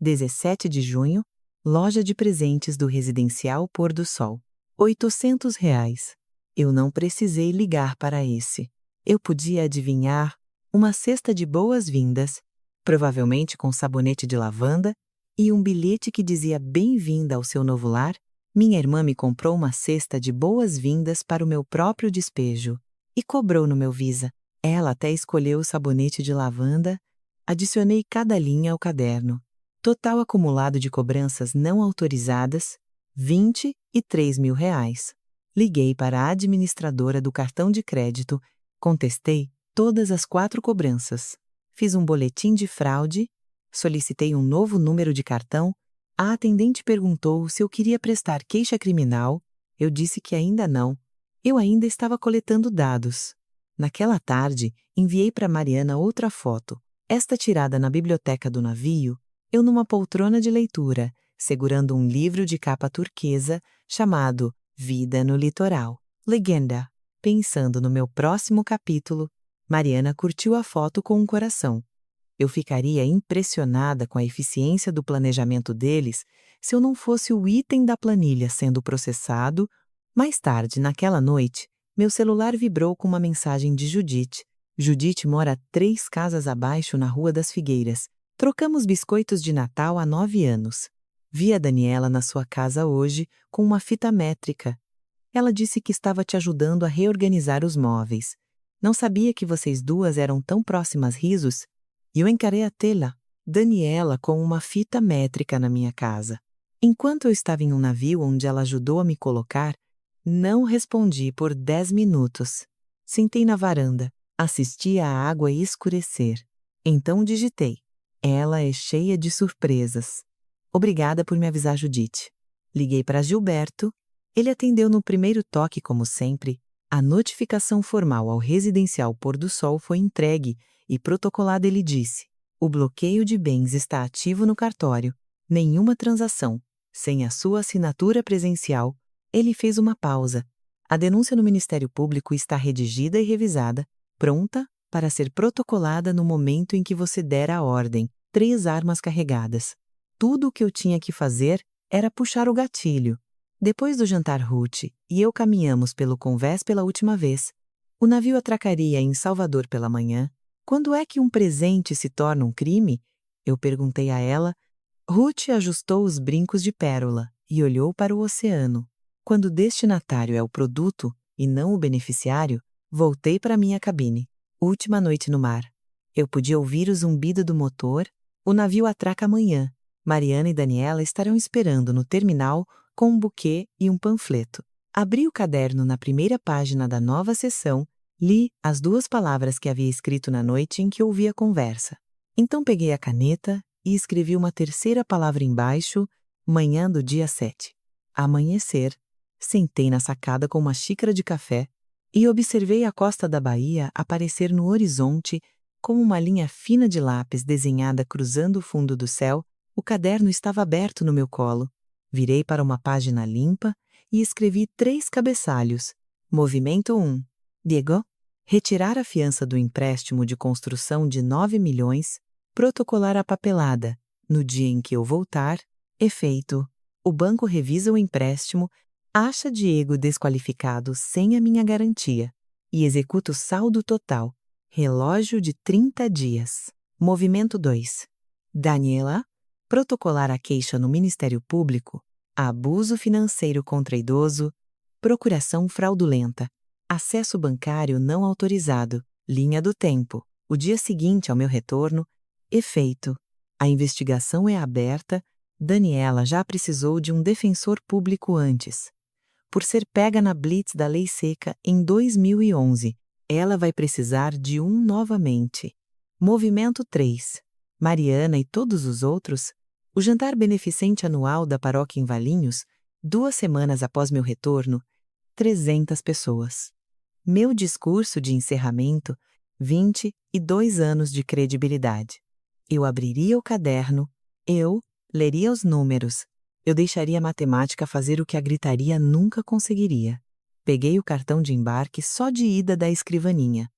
17 de junho, loja de presentes do residencial Pôr do Sol. 800 reais. Eu não precisei ligar para esse. Eu podia adivinhar. Uma cesta de boas-vindas, provavelmente com sabonete de lavanda, e um bilhete que dizia bem-vinda ao seu novo lar. Minha irmã me comprou uma cesta de boas-vindas para o meu próprio despejo e cobrou no meu Visa. Ela até escolheu o sabonete de lavanda. Adicionei cada linha ao caderno. Total acumulado de cobranças não autorizadas, 23 mil reais. Liguei para a administradora do cartão de crédito, contestei todas as 4 cobranças. Fiz um boletim de fraude, solicitei um novo número de cartão. A atendente perguntou se eu queria prestar queixa criminal. Eu disse que ainda não. Eu ainda estava coletando dados. Naquela tarde, enviei para Mariana outra foto. Esta tirada na biblioteca do navio, eu numa poltrona de leitura, segurando um livro de capa turquesa chamado Vida no Litoral. Legenda. Pensando no meu próximo capítulo, Mariana curtiu a foto com um coração. Eu ficaria impressionada com a eficiência do planejamento deles se eu não fosse o item da planilha sendo processado Mais tarde, naquela noite, meu celular vibrou com uma mensagem de Judite. Judite mora 3 casas abaixo na Rua das Figueiras. Trocamos biscoitos de Natal há 9 anos. Vi a Daniela na sua casa hoje com uma fita métrica. Ela disse que estava te ajudando a reorganizar os móveis. Não sabia que vocês duas eram tão próximas, risos. E eu encarei a tela, Daniela com uma fita métrica na minha casa. Enquanto eu estava em um navio onde ela ajudou a me colocar, não respondi por 10 minutos. Sentei na varanda, assisti a água escurecer. Então digitei. Ela é cheia de surpresas. Obrigada por me avisar, Judite. Liguei para Gilberto. Ele atendeu no primeiro toque, como sempre. A notificação formal ao residencial Pôr do Sol foi entregue e protocolada. Ele disse: o bloqueio de bens está ativo no cartório. Nenhuma transação, sem a sua assinatura presencial. Ele fez uma pausa. A denúncia no Ministério Público está redigida e revisada, pronta para ser protocolada no momento em que você der a ordem. 3 armas carregadas. Tudo o que eu tinha que fazer era puxar o gatilho. Depois do jantar, Ruth e eu caminhamos pelo convés pela última vez. O navio atracaria em Salvador pela manhã. Quando é que um presente se torna um crime? Eu perguntei a ela. Ruth ajustou os brincos de pérola e olhou para o oceano. Quando o destinatário é o produto e não o beneficiário, voltei para minha cabine. Última noite no mar. Eu podia ouvir o zumbido do motor. O navio atraca amanhã. Mariana e Daniela estarão esperando no terminal com um buquê e um panfleto. Abri o caderno na primeira página da nova sessão, li as 2 palavras que havia escrito na noite em que ouvi a conversa. Então peguei a caneta e escrevi uma terceira palavra embaixo, manhã do dia 7. Amanhecer. Sentei na sacada com uma xícara de café e observei a costa da Bahia aparecer no horizonte como uma linha fina de lápis desenhada cruzando o fundo do céu. O caderno estava aberto no meu colo. Virei para uma página limpa e escrevi 3 cabeçalhos. Movimento 1. Diego, retirar a fiança do empréstimo de construção de 9 milhões, protocolar a papelada. No dia em que eu voltar, efeito. O banco revisa o empréstimo, acha Diego desqualificado sem a minha garantia e executa o saldo total. Relógio de 30 dias. Movimento 2. Daniela, protocolar a queixa no Ministério Público, abuso financeiro contra idoso, procuração fraudulenta, acesso bancário não autorizado, linha do tempo. O dia seguinte ao meu retorno, efeito. A investigação é aberta. Daniela já precisou de um defensor público antes. Por ser pega na blitz da Lei Seca em 2011, ela vai precisar de um novamente. Movimento 3. Mariana e todos os outros. O jantar beneficente anual da paróquia em Valinhos, 2 semanas após meu retorno, 300 pessoas. Meu discurso de encerramento, 22 anos de credibilidade. Eu abriria o caderno, eu leria os números, eu deixaria a matemática fazer o que a gritaria nunca conseguiria. Peguei o cartão de embarque só de ida da escrivaninha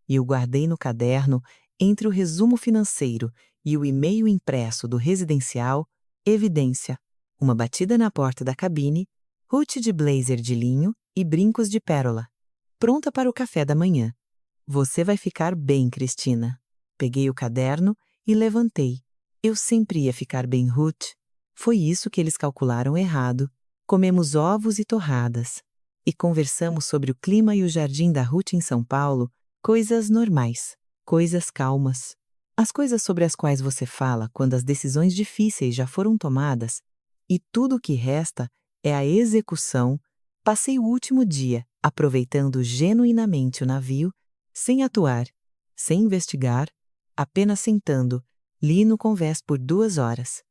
e o guardei no caderno entre o resumo financeiro e o e-mail impresso do residencial. Evidência. Uma batida na porta da cabine, Ruth de blazer de linho e brincos de pérola. Pronta para o café da manhã. Você vai ficar bem, Cristina. Peguei o caderno e levantei. Eu sempre ia ficar bem, Ruth. Foi isso que eles calcularam errado. Comemos ovos e torradas. E conversamos sobre o clima e o jardim da Ruth em São Paulo, coisas normais, coisas calmas. As coisas sobre as quais você fala quando as decisões difíceis já foram tomadas e tudo o que resta é a execução. Passei o último dia aproveitando genuinamente o navio, sem atuar, sem investigar, apenas sentando, li no convés por 2 horas.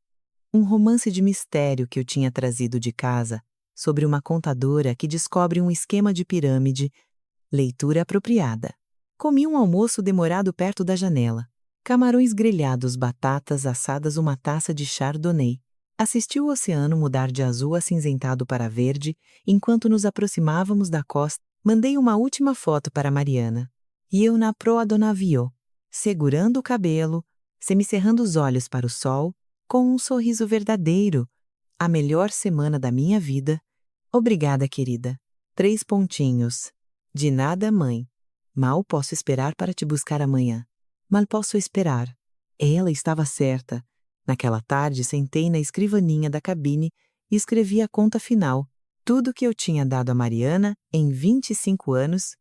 Um romance de mistério que eu tinha trazido de casa, sobre uma contadora que descobre um esquema de pirâmide. Leitura apropriada. Comi um almoço demorado perto da janela. Camarões grelhados, batatas assadas, uma taça de chardonnay. Assisti o oceano mudar de azul acinzentado para verde, enquanto nos aproximávamos da costa. Mandei uma última foto para Mariana. E eu na proa do navio, segurando o cabelo, semicerrando os olhos para o sol, com um sorriso verdadeiro. A melhor semana da minha vida. Obrigada, querida. 3 pontinhos. De nada, mãe. Mal posso esperar para te buscar amanhã. Mal posso esperar. Ela estava certa. Naquela tarde, sentei na escrivaninha da cabine e escrevi a conta final. Tudo que eu tinha dado a Mariana em 25 anos,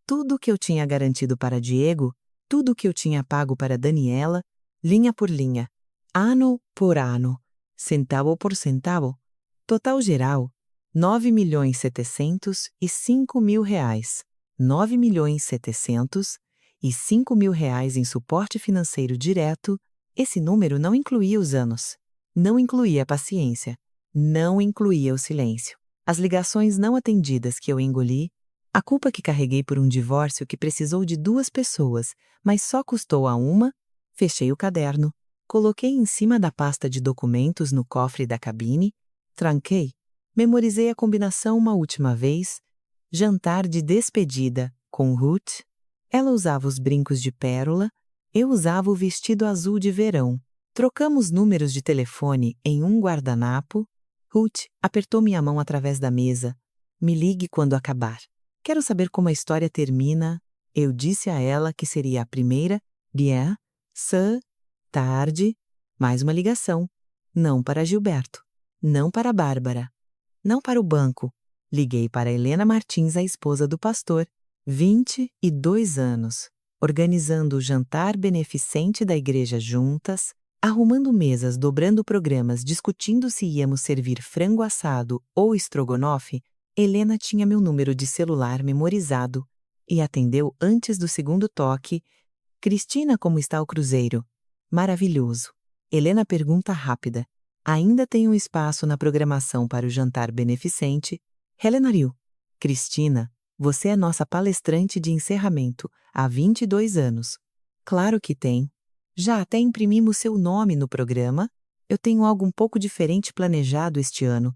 tudo que eu tinha garantido para Diego, tudo que eu tinha pago para Daniela, linha por linha, ano por ano, centavo por centavo. Total geral, 9.705.000 reais. 9.705.000 reais em suporte financeiro direto. Esse número não incluía os anos, não incluía a paciência, não incluía o silêncio, as ligações não atendidas que eu engoli, a culpa que carreguei por um divórcio que precisou de 2 pessoas, mas só custou a uma. Fechei o caderno, coloquei em cima da pasta de documentos no cofre da cabine, tranquei, memorizei a combinação uma última vez. Jantar de despedida com Ruth. Ela usava os brincos de pérola, eu usava o vestido azul de verão. Trocamos números de telefone em um guardanapo. Ruth apertou minha mão através da mesa. Me ligue quando acabar. Quero saber como a história termina. Eu disse a ela que seria a primeira. Bien, ce, tarde. Mais uma ligação. Não para Gilberto. Não para Bárbara. Não para o banco. Liguei para Helena Martins, a esposa do pastor. 22 anos. Organizando o jantar beneficente da igreja juntas, arrumando mesas, dobrando programas, discutindo se íamos servir frango assado ou estrogonofe. Helena tinha meu número de celular memorizado e atendeu antes do segundo toque. Cristina, como está o cruzeiro? Maravilhoso. Helena pergunta rápida. Ainda tem um espaço na programação para o jantar beneficente? Helena riu. Cristina, você é nossa palestrante de encerramento há 22 anos. Claro que tem. Já até imprimimos seu nome no programa. Eu tenho algo um pouco diferente planejado este ano.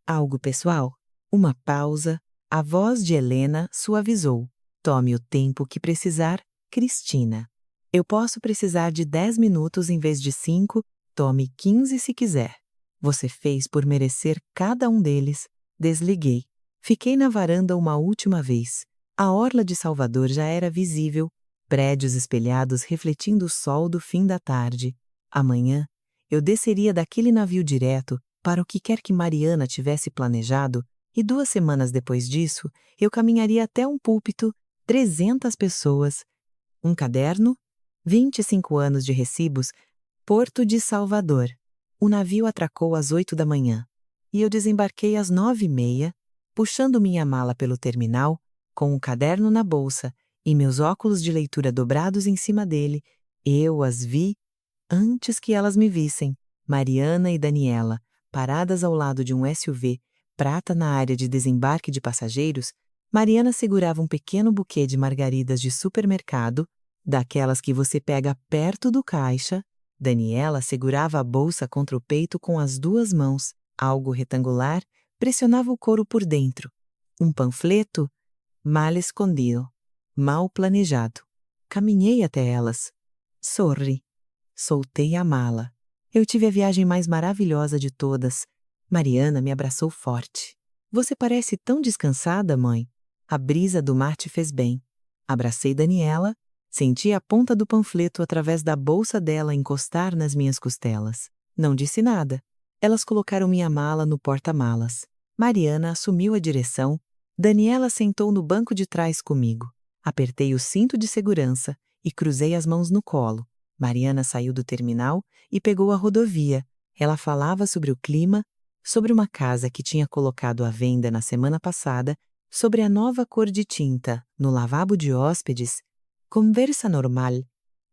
Algo pessoal? Uma pausa. A voz de Helena suavizou. Tome o tempo que precisar, Cristina. Eu posso precisar de 10 minutos em vez de 5. Tome 15 se quiser. Você fez por merecer cada um deles. Desliguei. Fiquei na varanda uma última vez. A orla de Salvador já era visível, prédios espelhados refletindo o sol do fim da tarde. Amanhã, eu desceria daquele navio direto para o que quer que Mariana tivesse planejado, e 2 semanas depois disso, eu caminharia até um púlpito, 300 pessoas, um caderno, 25 anos de recibos, Porto de Salvador. O navio atracou às 8 da manhã, e eu desembarquei às 9h30, puxando minha mala pelo terminal, com um caderno na bolsa e meus óculos de leitura dobrados em cima dele. Eu as vi antes que elas me vissem. Mariana e Daniela, paradas ao lado de um SUV, prata na área de desembarque de passageiros. Mariana segurava um pequeno buquê de margaridas de supermercado, daquelas que você pega perto do caixa. Daniela segurava a bolsa contra o peito com as 2 mãos, algo retangular, pressionava o couro por dentro. Um panfleto mal escondido, mal planejado. Caminhei até elas. Sorri. Soltei a mala. Eu tive a viagem mais maravilhosa de todas. Mariana me abraçou forte. Você parece tão descansada, mãe. A brisa do mar te fez bem. Abracei Daniela, senti a ponta do panfleto através da bolsa dela encostar nas minhas costelas. Não disse nada. Elas colocaram minha mala no porta-malas. Mariana assumiu a direção. Daniela sentou no banco de trás comigo. Apertei o cinto de segurança e cruzei as mãos no colo. Mariana saiu do terminal e pegou a rodovia. Ela falava sobre o clima, sobre uma casa que tinha colocado à venda na semana passada, sobre a nova cor de tinta no lavabo de hóspedes. Conversa normal.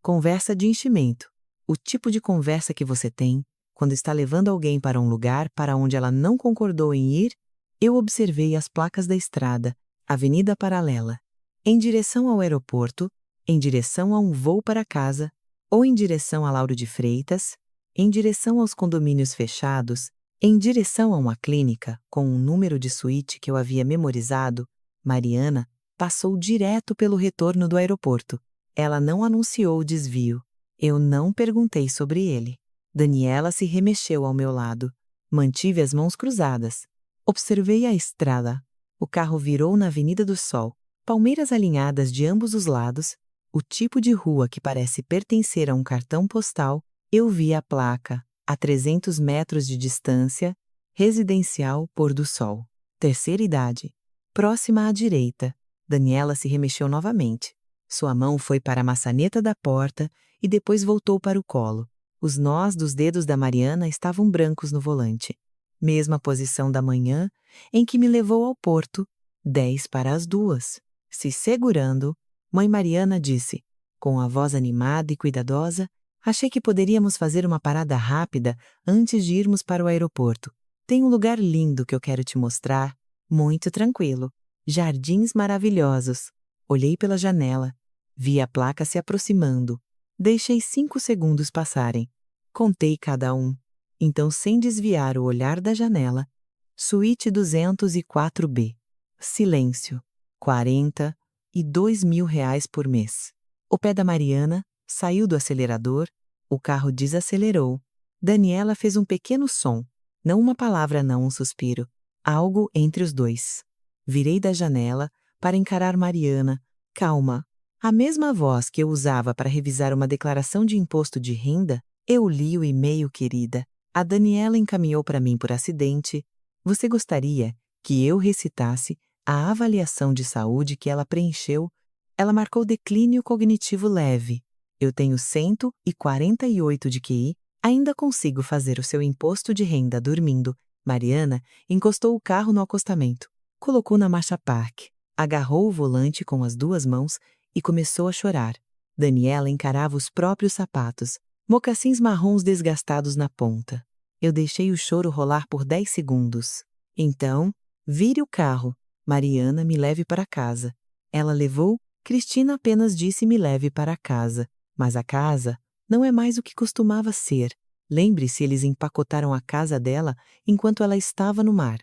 Conversa de enchimento. O tipo de conversa que você tem quando está levando alguém para um lugar para onde ela não concordou em ir. Eu observei as placas da estrada, avenida paralela, em direção ao aeroporto, em direção a um voo para casa, ou em direção a Lauro de Freitas, em direção aos condomínios fechados, em direção a uma clínica com um número de suíte que eu havia memorizado. Mariana passou direto pelo retorno do aeroporto. Ela não anunciou o desvio. Eu não perguntei sobre ele. Daniela se remexeu ao meu lado. Mantive as mãos cruzadas. Observei a estrada. O carro virou na Avenida do Sol, palmeiras alinhadas de ambos os lados, o tipo de rua que parece pertencer a um cartão postal. Eu vi a placa, a 300 metros de distância, residencial Pôr do Sol. Terceira idade. Próxima à direita. Daniela se remexeu novamente. Sua mão foi para a maçaneta da porta e depois voltou para o colo. Os nós dos dedos da Mariana estavam brancos no volante. Mesma posição da manhã em que me levou ao porto, 1:50. Se segurando, mãe Mariana disse, com a voz animada e cuidadosa, achei que poderíamos fazer uma parada rápida antes de irmos para o aeroporto. Tem um lugar lindo que eu quero te mostrar, muito tranquilo. Jardins maravilhosos. Olhei pela janela. Vi a placa se aproximando. Deixei 5 segundos passarem. Contei cada um. Então, sem desviar o olhar da janela, Suíte 204B. Silêncio. R$42.000 por mês. O pé da Mariana saiu do acelerador, o carro desacelerou. Daniela fez um pequeno som, não uma palavra, não um suspiro. Algo entre os dois. Virei da janela para encarar Mariana, calma. A mesma voz que eu usava para revisar uma declaração de imposto de renda, eu li o e-mail, querida. A Daniela encaminhou para mim por acidente. Você gostaria que eu recitasse a avaliação de saúde que ela preencheu? Ela marcou declínio cognitivo leve. Eu tenho 148 de QI, ainda consigo fazer o seu imposto de renda dormindo. Mariana encostou o carro no acostamento, colocou na marcha park, agarrou o volante com as 2 mãos e começou a chorar. Daniela encarava os próprios sapatos, mocassins marrons desgastados na ponta. Eu deixei o choro rolar por 10 segundos. Então, vire o carro. Mariana, me leve para casa. Ela levou. Cristina apenas disse me leve para casa. Mas a casa não é mais o que costumava ser. Lembre-se, eles empacotaram a casa dela enquanto ela estava no mar.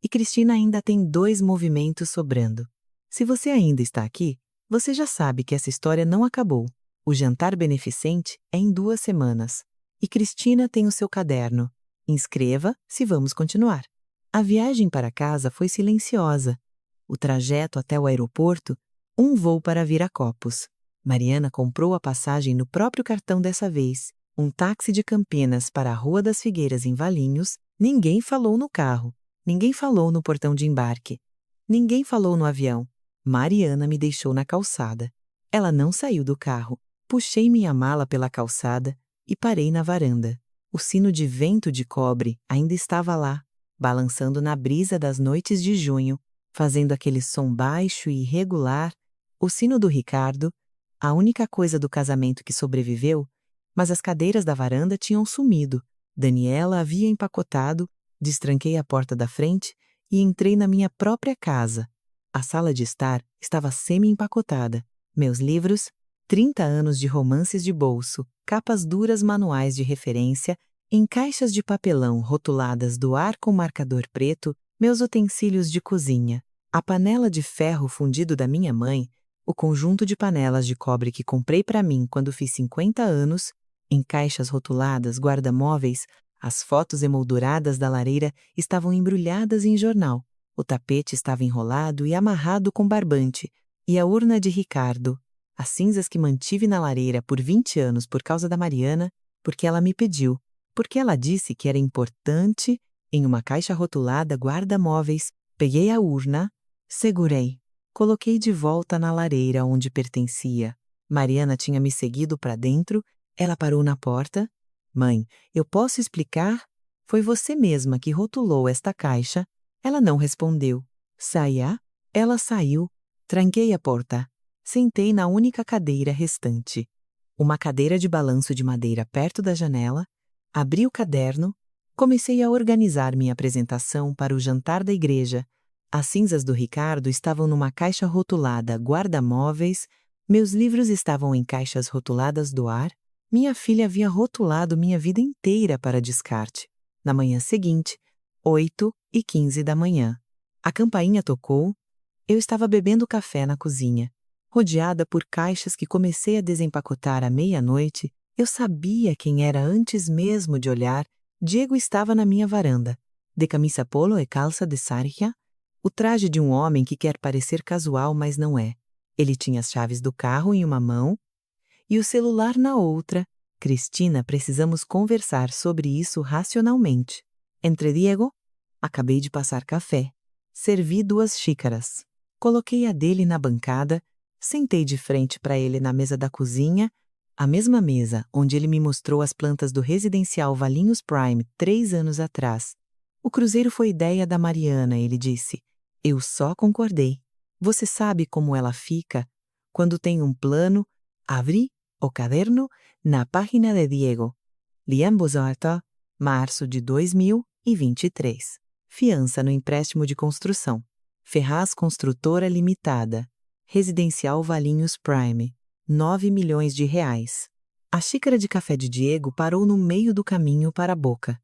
E Cristina ainda tem 2 movimentos sobrando. Se você ainda está aqui, você já sabe que essa história não acabou. O jantar beneficente é em 2 semanas. E Cristina tem o seu caderno. Inscreva-se, vamos continuar. A viagem para casa foi silenciosa. O trajeto até o aeroporto, um voo para Viracopos. Mariana comprou a passagem no próprio cartão dessa vez. Um táxi de Campinas para a Rua das Figueiras em Valinhos. Ninguém falou no carro. Ninguém falou no portão de embarque. Ninguém falou no avião. Mariana me deixou na calçada. Ela não saiu do carro. Puxei minha mala pela calçada e parei na varanda. O sino de vento de cobre ainda estava lá, balançando na brisa das noites de junho, fazendo aquele som baixo e irregular. O sino do Ricardo, a única coisa do casamento que sobreviveu, mas as cadeiras da varanda tinham sumido. Daniela havia empacotado, destranquei a porta da frente e entrei na minha própria casa. A sala de estar estava semi-empacotada. Meus livros, 30 anos de romances de bolso, capas duras manuais de referência, em caixas de papelão rotuladas do ar com marcador preto, meus utensílios de cozinha, a panela de ferro fundido da minha mãe, o conjunto de panelas de cobre que comprei para mim quando fiz 50 anos, em caixas rotuladas, guarda-móveis, as fotos emolduradas da lareira estavam embrulhadas em jornal. O tapete estava enrolado e amarrado com barbante, e a urna de Ricardo, as cinzas que mantive na lareira por 20 anos por causa da Mariana, porque ela me pediu, porque ela disse que era importante, em uma caixa rotulada guarda-móveis, peguei a urna, segurei, coloquei de volta na lareira onde pertencia. Mariana tinha me seguido para dentro, ela parou na porta. Mãe, eu posso explicar? Foi você mesma que rotulou esta caixa. Ela não respondeu. Saia? Ela saiu. Tranquei a porta. Sentei na única cadeira restante. Uma cadeira de balanço de madeira perto da janela. Abri o caderno. Comecei a organizar minha apresentação para o jantar da igreja. As cinzas do Ricardo estavam numa caixa rotulada guarda-móveis. Meus livros estavam em caixas rotuladas do ar. Minha filha havia rotulado minha vida inteira para descarte. Na manhã seguinte, 8:15 da manhã. A campainha tocou. Eu estava bebendo café na cozinha. Rodeada por caixas que comecei a desempacotar à meia-noite, eu sabia quem era antes mesmo de olhar. Diego estava na minha varanda, de camisa polo e calça de sarja. O traje de um homem que quer parecer casual, mas não é. Ele tinha as chaves do carro em uma mão e o celular na outra. Cristina, precisamos conversar sobre isso racionalmente. Entre Diego, acabei de passar café. Servi 2 xícaras. Coloquei a dele na bancada, sentei de frente para ele na mesa da cozinha, a mesma mesa onde ele me mostrou as plantas do residencial Valinhos Prime 3 anos atrás. O cruzeiro foi ideia da Mariana, ele disse. Eu só concordei. Você sabe como ela fica quando tem um plano? Abri o caderno na página de Diego. Li em voz alta, março de 2023. Fiança no empréstimo de construção. Ferraz Construtora Limitada. Residencial Valinhos Prime. 9 milhões de reais. A xícara de café de Diego parou no meio do caminho para a boca.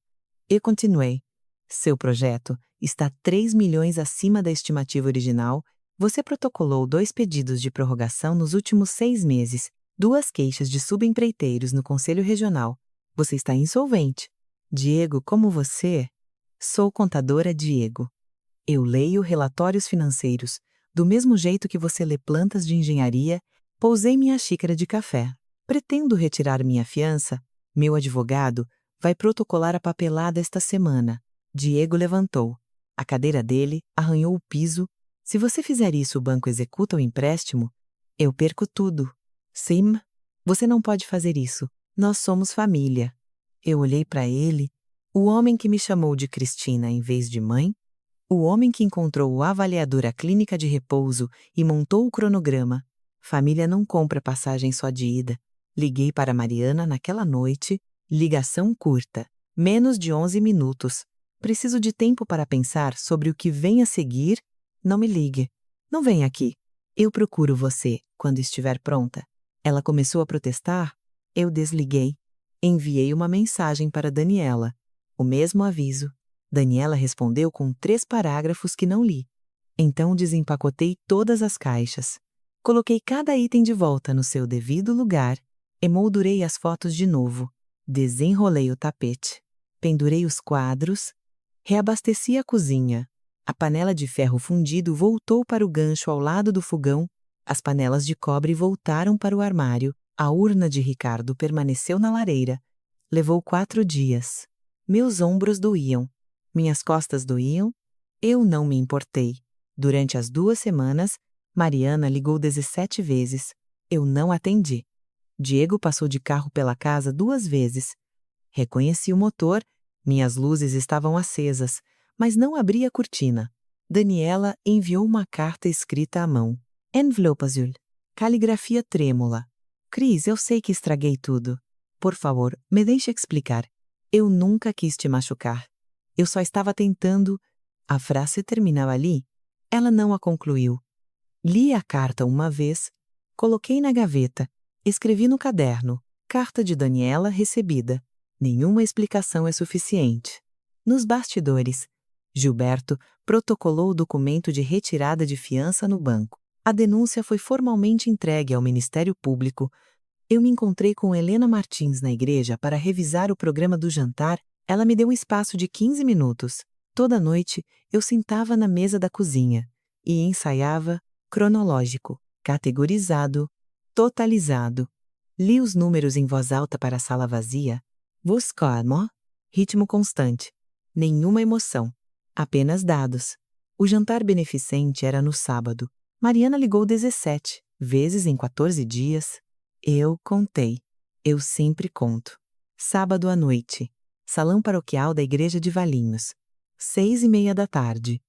Eu continuei. Seu projeto está 3 milhões acima da estimativa original. Você protocolou 2 pedidos de prorrogação nos últimos 6 meses, 2 queixas de subempreiteiros no Conselho Regional. Você está insolvente. Diego, como você? Sou contadora Diego. Eu leio relatórios financeiros. Do mesmo jeito que você lê plantas de engenharia, pousei minha xícara de café. Pretendo retirar minha fiança. Meu advogado vai protocolar a papelada esta semana. Diego levantou. A cadeira dele arranhou o piso. Se você fizer isso, o banco executa o empréstimo? Eu perco tudo. Sim, você não pode fazer isso. Nós somos família. Eu olhei para ele. O homem que me chamou de Cristina em vez de mãe? O homem que encontrou a avaliadora clínica de repouso e montou o cronograma. Família não compra passagem só de ida. Liguei para Mariana naquela noite. Ligação curta. Menos de 11 minutos. Preciso de tempo para pensar sobre o que vem a seguir. Não me ligue. Não venha aqui. Eu procuro você quando estiver pronta. Ela começou a protestar. Eu desliguei. Enviei uma mensagem para Daniela. O mesmo aviso. Daniela respondeu com 3 parágrafos que não li. Então desempacotei todas as caixas. Coloquei cada item de volta no seu devido lugar. Emoldurei as fotos de novo. Desenrolei o tapete. Pendurei os quadros. Reabasteci a cozinha. A panela de ferro fundido voltou para o gancho ao lado do fogão. As panelas de cobre voltaram para o armário. A urna de Ricardo permaneceu na lareira. Levou 4 dias. Meus ombros doíam. Minhas costas doíam. Eu não me importei. Durante as 2 semanas, Mariana ligou 17 vezes. Eu não atendi. Diego passou de carro pela casa 2 vezes. Reconheci o motor. Minhas luzes estavam acesas, mas não abri a cortina. Daniela enviou uma carta escrita à mão. Envelope azul. Caligrafia trêmula. Cris, eu sei que estraguei tudo. Por favor, me deixe explicar. Eu nunca quis te machucar. Eu só estava tentando. A frase terminava ali. Ela não a concluiu. Li a carta uma vez, coloquei na gaveta, escrevi no caderno. Carta de Daniela recebida. Nenhuma explicação é suficiente. Nos bastidores, Gilberto protocolou o documento de retirada de fiança no banco. A denúncia foi formalmente entregue ao Ministério Público. Eu me encontrei com Helena Martins na igreja para revisar o programa do jantar. Ela me deu um espaço de 15 minutos. Toda noite, eu sentava na mesa da cozinha e ensaiava cronológico, categorizado, totalizado. Li os números em voz alta para a sala vazia. Voz calma, ritmo constante. Nenhuma emoção. Apenas dados. O jantar beneficente era no sábado. Mariana ligou 17 vezes em 14 dias. Eu contei. Eu sempre conto. Sábado à noite. Salão paroquial da Igreja de Valinhos. 6:30 da tarde.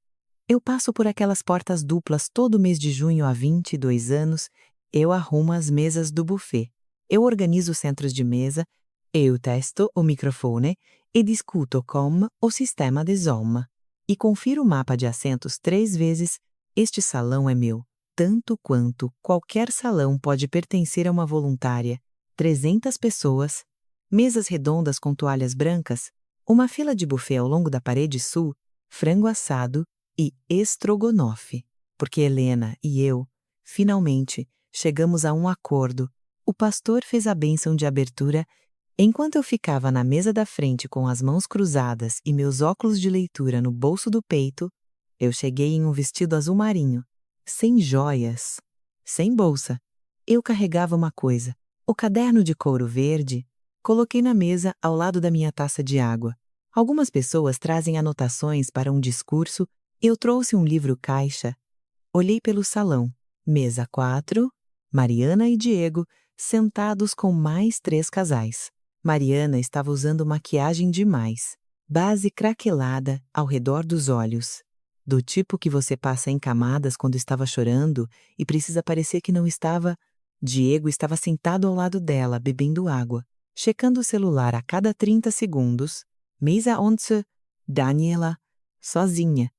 Eu passo por aquelas portas duplas todo mês de junho há 22 anos. Eu arrumo as mesas do buffet. Eu organizo centros de mesa. Eu testo o microfone e discuto com o sistema de Zoom. E confiro o mapa de assentos 3 vezes. Este salão é meu, tanto quanto qualquer salão pode pertencer a uma voluntária. 300 pessoas, mesas redondas com toalhas brancas, uma fila de buffet ao longo da parede sul, frango assado e estrogonofe. Porque Helena e eu, finalmente, chegamos a um acordo. O pastor fez a bênção de abertura. Enquanto eu ficava na mesa da frente com as mãos cruzadas e meus óculos de leitura no bolso do peito, Eu cheguei em um vestido azul marinho, sem joias, sem bolsa. Eu carregava uma coisa, o caderno de couro verde. Coloquei na mesa ao lado da minha taça de água. Algumas pessoas trazem anotações para um discurso. Eu trouxe um livro-caixa. Olhei pelo salão. Mesa 4, Mariana e Diego, sentados com mais 3 casais. Mariana estava usando maquiagem demais. Base craquelada ao redor dos olhos. Do tipo que você passa em camadas quando estava chorando e precisa parecer que não estava. Diego estava sentado ao lado dela, bebendo água, checando o celular a cada 30 segundos. Mesa 11, Daniela, sozinha.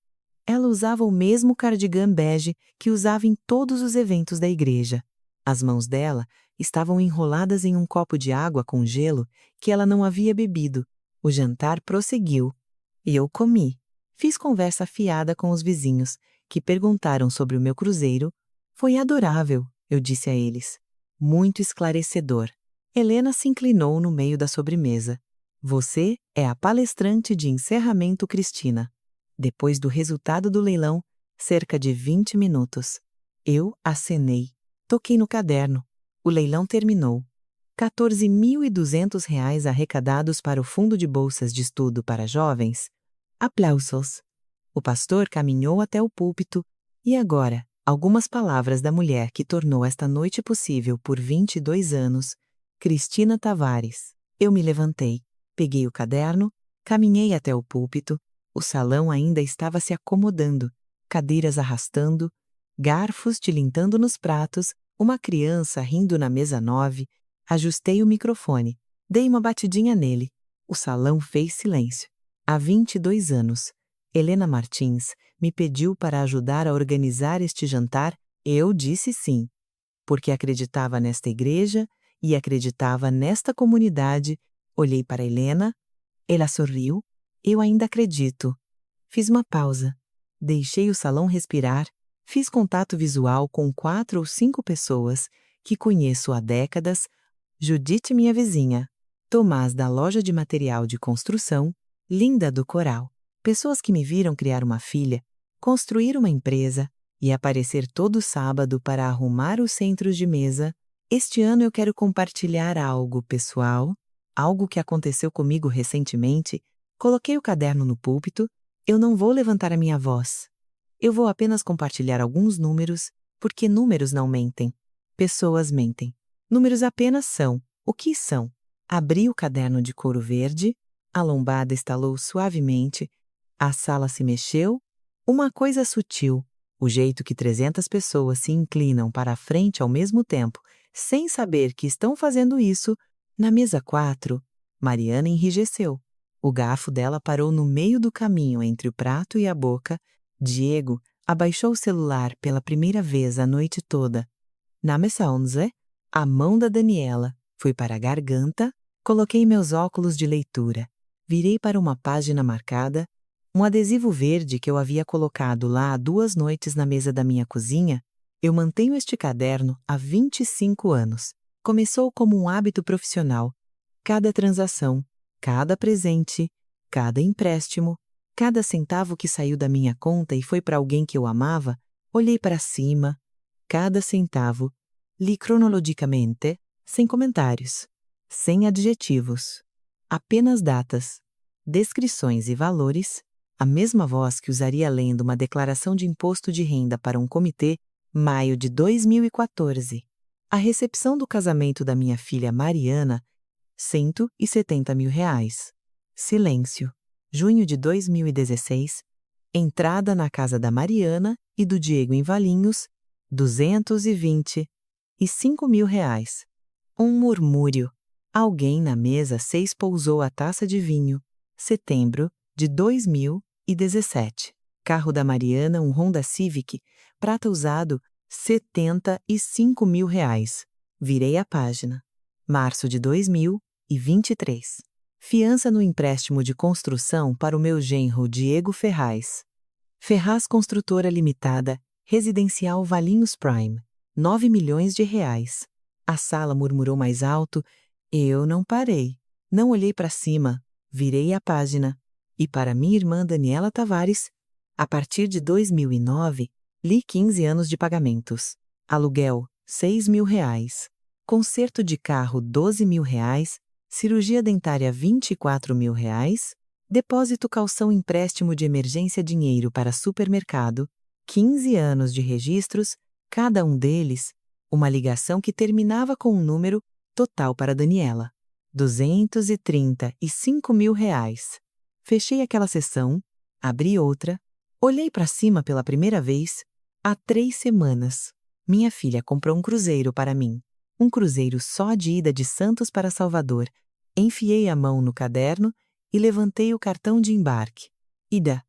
Ela usava o mesmo cardigan bege que usava em todos os eventos da igreja. As mãos dela estavam enroladas em um copo de água com gelo que ela não havia bebido. O jantar prosseguiu. E eu comi. Fiz conversa fiada com os vizinhos, que perguntaram sobre o meu cruzeiro. Foi adorável, eu disse a eles. Muito esclarecedor. Helena se inclinou no meio da sobremesa. Você é a palestrante de encerramento, Cristina. Depois do resultado do leilão, cerca de 20 minutos. Eu acenei. Toquei no caderno. O leilão terminou. R$ 14.200 arrecadados para o Fundo de Bolsas de Estudo para Jovens. Aplausos. O pastor caminhou até o púlpito. E agora, algumas palavras da mulher que tornou esta noite possível por 22 anos. Cristina Tavares. Eu me levantei. Peguei o caderno. Caminhei até o púlpito. O salão ainda estava se acomodando. Cadeiras arrastando. Garfos tilintando nos pratos. Uma criança rindo na mesa 9. Ajustei o microfone. Dei uma batidinha nele. O salão fez silêncio. Há 22 anos, Helena Martins me pediu para ajudar a organizar este jantar. Eu disse sim, porque acreditava nesta igreja e acreditava nesta comunidade. Olhei para Helena. Ela sorriu. Eu ainda acredito. Fiz uma pausa. Deixei o salão respirar. Fiz contato visual com 4 ou 5 pessoas que conheço há décadas. Judite, minha vizinha. Tomás, da loja de material de construção. Linda, do coral. Pessoas que me viram criar uma filha, construir uma empresa e aparecer todo sábado para arrumar os centros de mesa. Este ano eu quero compartilhar algo pessoal, algo que aconteceu comigo recentemente. Coloquei o caderno no púlpito. Eu não vou levantar a minha voz. Eu vou apenas compartilhar alguns números, porque números não mentem. Pessoas mentem. Números apenas são o que são. Abri o caderno de couro verde. A lombada estalou suavemente. A sala se mexeu. Uma coisa sutil, o jeito que 300 pessoas se inclinam para a frente ao mesmo tempo, sem saber que estão fazendo isso. Na mesa 4, Mariana enrijeceu. O garfo dela parou no meio do caminho entre o prato e a boca. Diego abaixou o celular pela primeira vez a noite toda. Na mesa 11, a mão da Daniela foi para a garganta. Coloquei meus óculos de leitura. Virei para uma página marcada, um adesivo verde que eu havia colocado lá há 2 noites na mesa da minha cozinha. Eu mantenho este caderno há 25 anos. Começou como um hábito profissional. Cada transação, cada presente, cada empréstimo, cada centavo que saiu da minha conta e foi para alguém que eu amava, olhei para cima. Cada centavo, li cronologicamente, sem comentários, sem adjetivos. Apenas datas, descrições e valores, a mesma voz que usaria lendo uma declaração de imposto de renda para um comitê. Maio de 2014. A recepção do casamento da minha filha Mariana, R$ 170.000. Silêncio. Junho de 2016. Entrada na casa da Mariana e do Diego em Valinhos, R$ 225.000. Um murmúrio. Alguém na mesa 6 pousou a taça de vinho. Setembro de 2017. Carro da Mariana, um Honda Civic, prata usado, R$ 75.000. Virei a página. Março de 2023. Fiança no empréstimo de construção para o meu genro Diego Ferraz. Ferraz Construtora Limitada, Residencial Valinhos Prime. R$ 9 milhões. A sala murmurou mais alto. Eu não parei. Não olhei para cima. Virei a página. E para minha irmã Daniela Tavares, A partir de 2009, li 15 anos de pagamentos. Aluguel, R$ 6.000. Conserto de carro, R$ 12.000. Cirurgia dentária, R$ 24.000. Depósito calção empréstimo de emergência dinheiro para supermercado, 15 anos de registros, cada um deles, uma ligação que terminava com um número total para Daniela. R$ 235.000. Fechei aquela sessão, abri outra, olhei para cima pela primeira vez, há 3 semanas. Minha filha comprou um cruzeiro para mim. Um cruzeiro só de ida de Santos para Salvador. Enfiei a mão no caderno e levantei o cartão de embarque. Ida.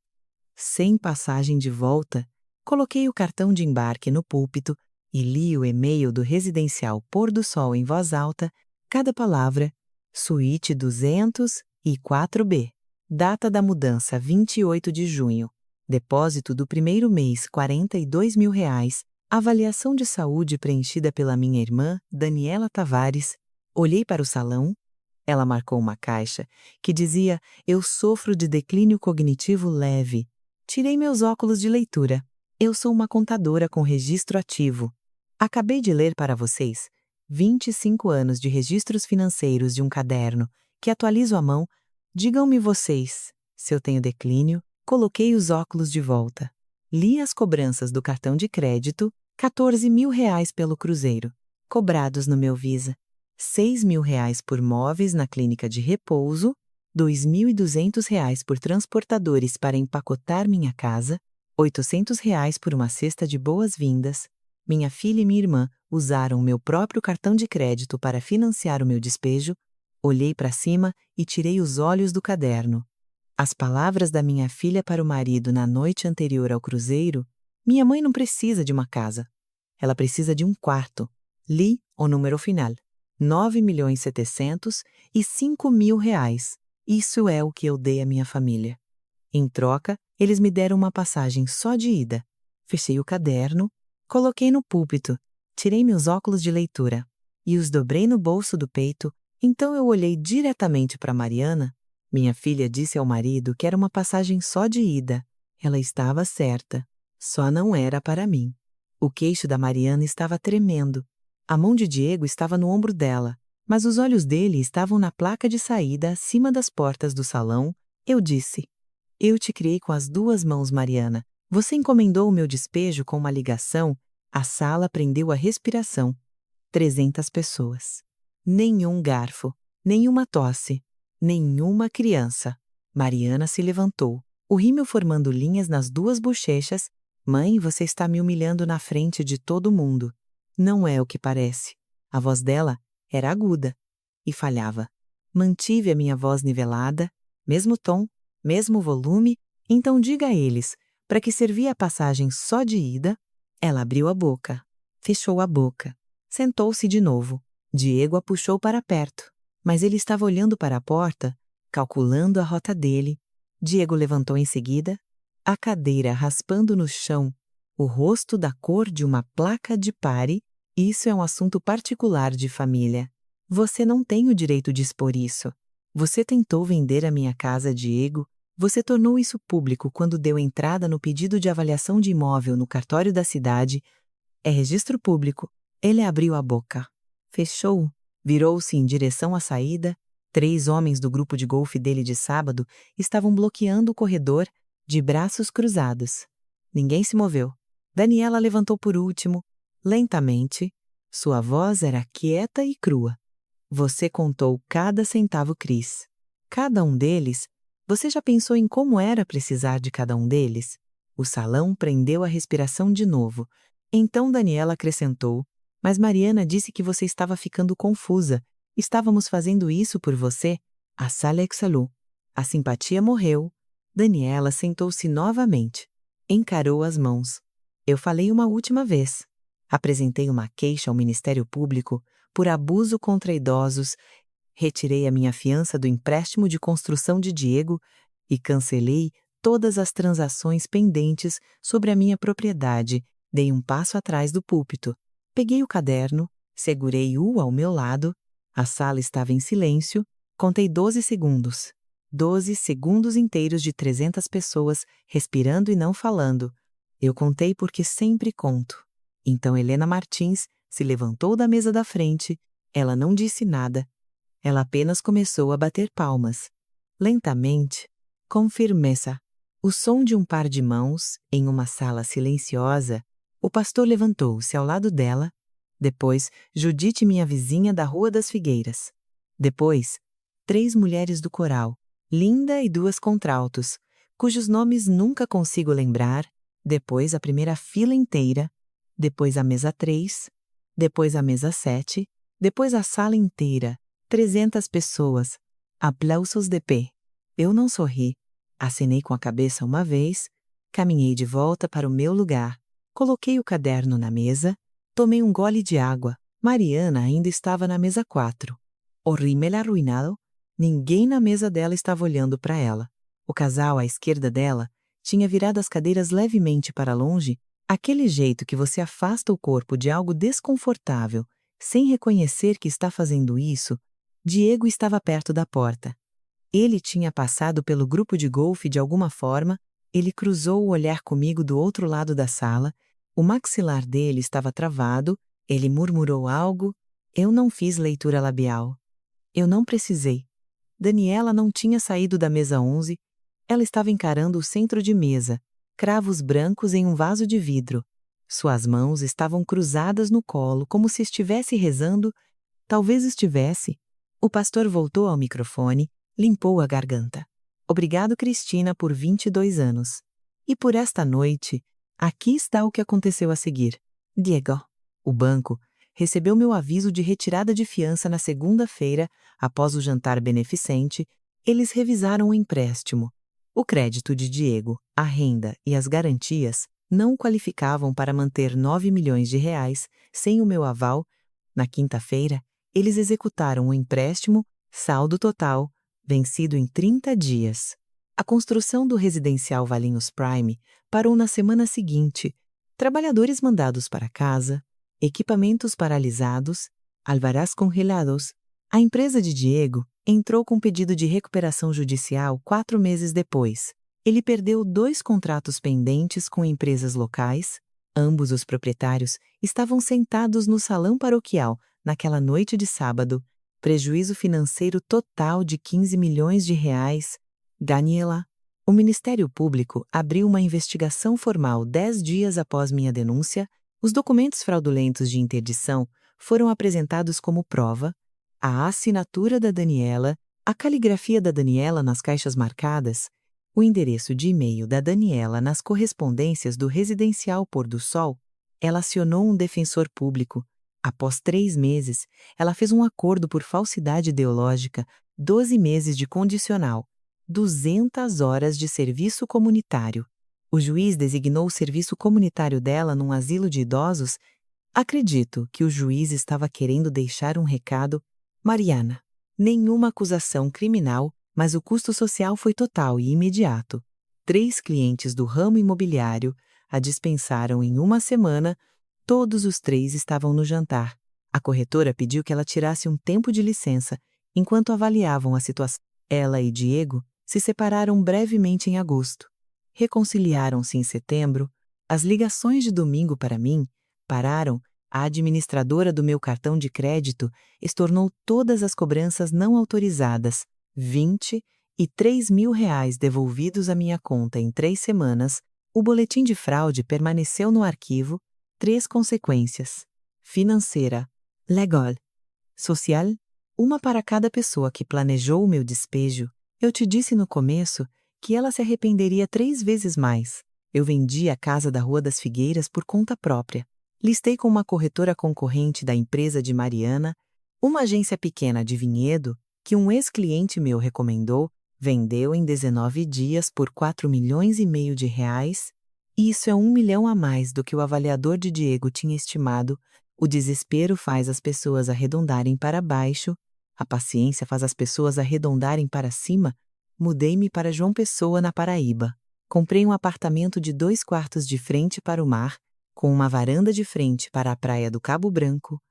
Sem passagem de volta, coloquei o cartão de embarque no púlpito e li o e-mail do residencial Pôr do Sol em voz alta, cada palavra, suíte 204B. Data da mudança, 28 de junho. Depósito do primeiro mês, R$ 42.000. Avaliação de saúde preenchida pela minha irmã, Daniela Tavares. Olhei para o salão. Ela marcou uma caixa que dizia: eu sofro de declínio cognitivo leve. Tirei meus óculos de leitura. Eu sou uma contadora com registro ativo. Acabei de ler para vocês 25 anos de registros financeiros de um caderno que atualizo à mão. Digam-me vocês, se eu tenho declínio. Coloquei os óculos de volta. Li as cobranças do cartão de crédito, R$ 14.000 pelo cruzeiro, cobrados no meu Visa. R$ 6.000 por móveis na clínica de repouso, R$ 2.200 por transportadores para empacotar minha casa, R$ 800 por uma cesta de boas-vindas. Minha filha e minha irmã usaram meu próprio cartão de crédito para financiar o meu despejo. Olhei para cima e tirei os olhos do caderno. As palavras da minha filha para o marido na noite anterior ao cruzeiro: minha mãe não precisa de uma casa. Ela precisa de um quarto. Li o número final. R$ 9.705.000. Isso é o que eu dei à minha família. Em troca, eles me deram uma passagem só de ida. Fechei o caderno, coloquei no púlpito, tirei meus óculos de leitura e os dobrei no bolso do peito. Então eu olhei diretamente para Mariana. Minha filha disse ao marido que era uma passagem só de ida. Ela estava certa. Só não era para mim. O queixo da Mariana estava tremendo. A mão de Diego estava no ombro dela, mas os olhos dele estavam na placa de saída acima das portas do salão. Eu disse: eu te criei com as 2 mãos, Mariana. Você encomendou o meu despejo com uma ligação. A sala prendeu a respiração. 300 pessoas. Nenhum garfo, nenhuma tosse, nenhuma criança. Mariana se levantou, o rímel formando linhas nas 2 bochechas. Mãe, você está me humilhando na frente de todo mundo. Não é o que parece. A voz dela era aguda e falhava. Mantive a minha voz nivelada, mesmo tom, mesmo volume. Então diga a eles, para que servia a passagem só de ida? Ela abriu a boca, fechou a boca, sentou-se de novo. Diego a puxou para perto, mas ele estava olhando para a porta, calculando a rota dele. Diego levantou em seguida, a cadeira raspando no chão, o rosto da cor de uma placa de pare. Isso é um assunto particular de família. Você não tem o direito de expor isso. Você tentou vender a minha casa, Diego. Você tornou isso público quando deu entrada no pedido de avaliação de imóvel no cartório da cidade. É registro público. Ele abriu a boca. Fechou, virou-se em direção à saída. 3 homens do grupo de golfe dele de sábado estavam bloqueando o corredor, de braços cruzados. Ninguém se moveu. Daniela levantou por último, lentamente. Sua voz era quieta e crua. Você contou cada centavo, Cris. Cada um deles? Você já pensou em como era precisar de cada um deles? O salão prendeu a respiração de novo. Então Daniela acrescentou: mas Mariana disse que você estava ficando confusa. Estávamos fazendo isso por você. A sala exalou. A simpatia morreu. Daniela sentou-se novamente. Encarou as mãos. Eu falei uma última vez. Apresentei uma queixa ao Ministério Público por abuso contra idosos. Retirei a minha fiança do empréstimo de construção de Diego e cancelei todas as transações pendentes sobre a minha propriedade. Dei um passo atrás do púlpito. Peguei o caderno, segurei-o ao meu lado. A sala estava em silêncio. Contei 12 segundos. 12 segundos inteiros de 300 pessoas respirando e não falando. Eu contei porque sempre conto. Então Helena Martins se levantou da mesa da frente. Ela não disse nada. Ela apenas começou a bater palmas. Lentamente, com firmeza. O som de um par de mãos, em uma sala silenciosa. O pastor levantou-se ao lado dela. Depois, Judite, minha vizinha da Rua das Figueiras. Depois, 3 mulheres do coral, Linda e 2 contraltos, cujos nomes nunca consigo lembrar. Depois a primeira fila inteira. Depois a mesa 3. Depois a mesa 7. Depois a sala inteira. 300 pessoas. Aplausos de pé. Eu não sorri. Acenei com a cabeça uma vez. Caminhei de volta para o meu lugar. Coloquei o caderno na mesa. Tomei um gole de água. Mariana ainda estava na mesa 4. O rímel arruinado. Ninguém na mesa dela estava olhando para ela. O casal à esquerda dela tinha virado as cadeiras levemente para longe, aquele jeito que você afasta o corpo de algo desconfortável, sem reconhecer que está fazendo isso. Diego estava perto da porta. Ele tinha passado pelo grupo de golfe de alguma forma. Ele cruzou o olhar comigo do outro lado da sala. O maxilar dele estava travado. Ele murmurou algo. Eu não fiz leitura labial. Eu não precisei. Daniela não tinha saído da mesa 11. Ela estava encarando o centro de mesa, cravos brancos em um vaso de vidro. Suas mãos estavam cruzadas no colo, como se estivesse rezando. Talvez estivesse. O pastor voltou ao microfone, limpou a garganta. Obrigado, Cristina, por 22 anos. E por esta noite, aqui está o que aconteceu a seguir. Diego. O banco recebeu meu aviso de retirada de fiança na segunda-feira, após o jantar beneficente. Eles revisaram o empréstimo. O crédito de Diego, a renda e as garantias não qualificavam para manter 9 milhões de reais sem o meu aval. Na quinta-feira, eles executaram o empréstimo, saldo total, vencido em 30 dias. A construção do residencial Valinhos Prime parou na semana seguinte. Trabalhadores mandados para casa, equipamentos paralisados, alvarás congelados. A empresa de Diego entrou com pedido de recuperação judicial 4 meses depois. Ele perdeu 2 contratos pendentes com empresas locais. Ambos os proprietários estavam sentados no salão paroquial naquela noite de sábado. Prejuízo financeiro total de 15 milhões de reais. Daniela. O Ministério Público abriu uma investigação formal 10 dias após minha denúncia. Os documentos fraudulentos de interdição foram apresentados como prova. A assinatura da Daniela, a caligrafia da Daniela nas caixas marcadas, o endereço de e-mail da Daniela nas correspondências do residencial Pôr do Sol. Ela acionou um defensor público. Após 3 meses, ela fez um acordo por falsidade ideológica, 12 meses de condicional, 200 horas de serviço comunitário. O juiz designou o serviço comunitário dela num asilo de idosos. Acredito que o juiz estava querendo deixar um recado. Mariana. Nenhuma acusação criminal, mas o custo social foi total e imediato. 3 clientes do ramo imobiliário a dispensaram em uma semana. Todos os 3 estavam no jantar. A corretora pediu que ela tirasse um tempo de licença, enquanto avaliavam a situação. Ela e Diego se separaram brevemente em agosto. Reconciliaram-se em setembro. As ligações de domingo para mim pararam. A administradora do meu cartão de crédito estornou todas as cobranças não autorizadas, 23 mil reais devolvidos à minha conta em 3 semanas. O boletim de fraude permaneceu no arquivo. 3 consequências: financeira, legal, social, uma para cada pessoa que planejou o meu despejo. Eu te disse no começo que ela se arrependeria 3 vezes mais. Eu vendi a casa da Rua das Figueiras por conta própria. Listei com uma corretora concorrente da empresa de Mariana, uma agência pequena de Vinhedo, que um ex-cliente meu recomendou, vendeu em 19 dias por 4 milhões e meio de reais. Isso é 1 milhão a mais do que o avaliador de Diego tinha estimado. O desespero faz as pessoas arredondarem para baixo, a paciência faz as pessoas arredondarem para cima. Mudei-me para João Pessoa, na Paraíba. Comprei um apartamento de 2 quartos de frente para o mar, com uma varanda de frente para a praia do Cabo Branco.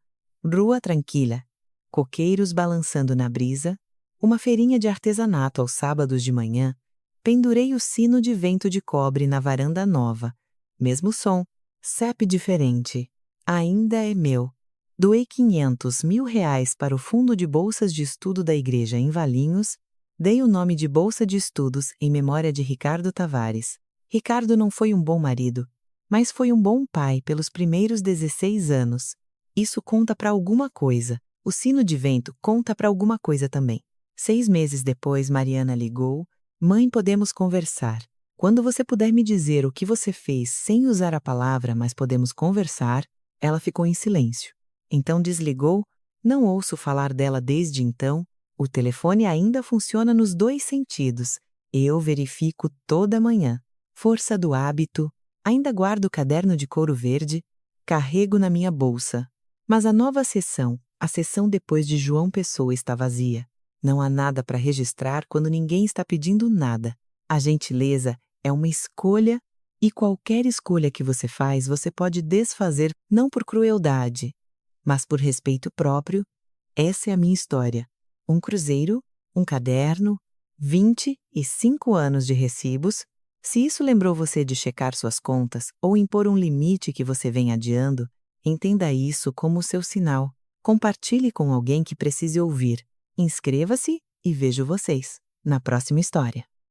Rua tranquila, coqueiros balançando na brisa. Uma feirinha de artesanato aos sábados de manhã. Pendurei o sino de vento de cobre na varanda nova. Mesmo som, CEP diferente. Ainda é meu. Doei 500 mil reais para o Fundo de Bolsas de Estudo da Igreja em Valinhos. Dei o nome de Bolsa de Estudos em memória de Ricardo Tavares. Ricardo não foi um bom marido, mas foi um bom pai pelos primeiros 16 anos. Isso conta para alguma coisa. O sino de vento conta para alguma coisa também. 6 meses depois, Mariana ligou. Mãe, podemos conversar. Quando você puder me dizer o que você fez sem usar a palavra, mas podemos conversar, ela ficou em silêncio. Então desligou. Não ouço falar dela desde então. O telefone ainda funciona nos 2 sentidos. Eu verifico toda manhã. Força do hábito. Ainda guardo o caderno de couro verde. Carrego na minha bolsa. Mas a nova sessão, a sessão depois de João Pessoa, está vazia. Não há nada para registrar quando ninguém está pedindo nada. A gentileza é uma escolha e qualquer escolha que você faz, você pode desfazer não por crueldade, mas por respeito próprio. Essa é a minha história. Um cruzeiro, um caderno, 25 anos de recibos. Se isso lembrou você de checar suas contas ou impor um limite que você vem adiando, entenda isso como seu sinal. Compartilhe com alguém que precise ouvir. Inscreva-se e vejo vocês na próxima história.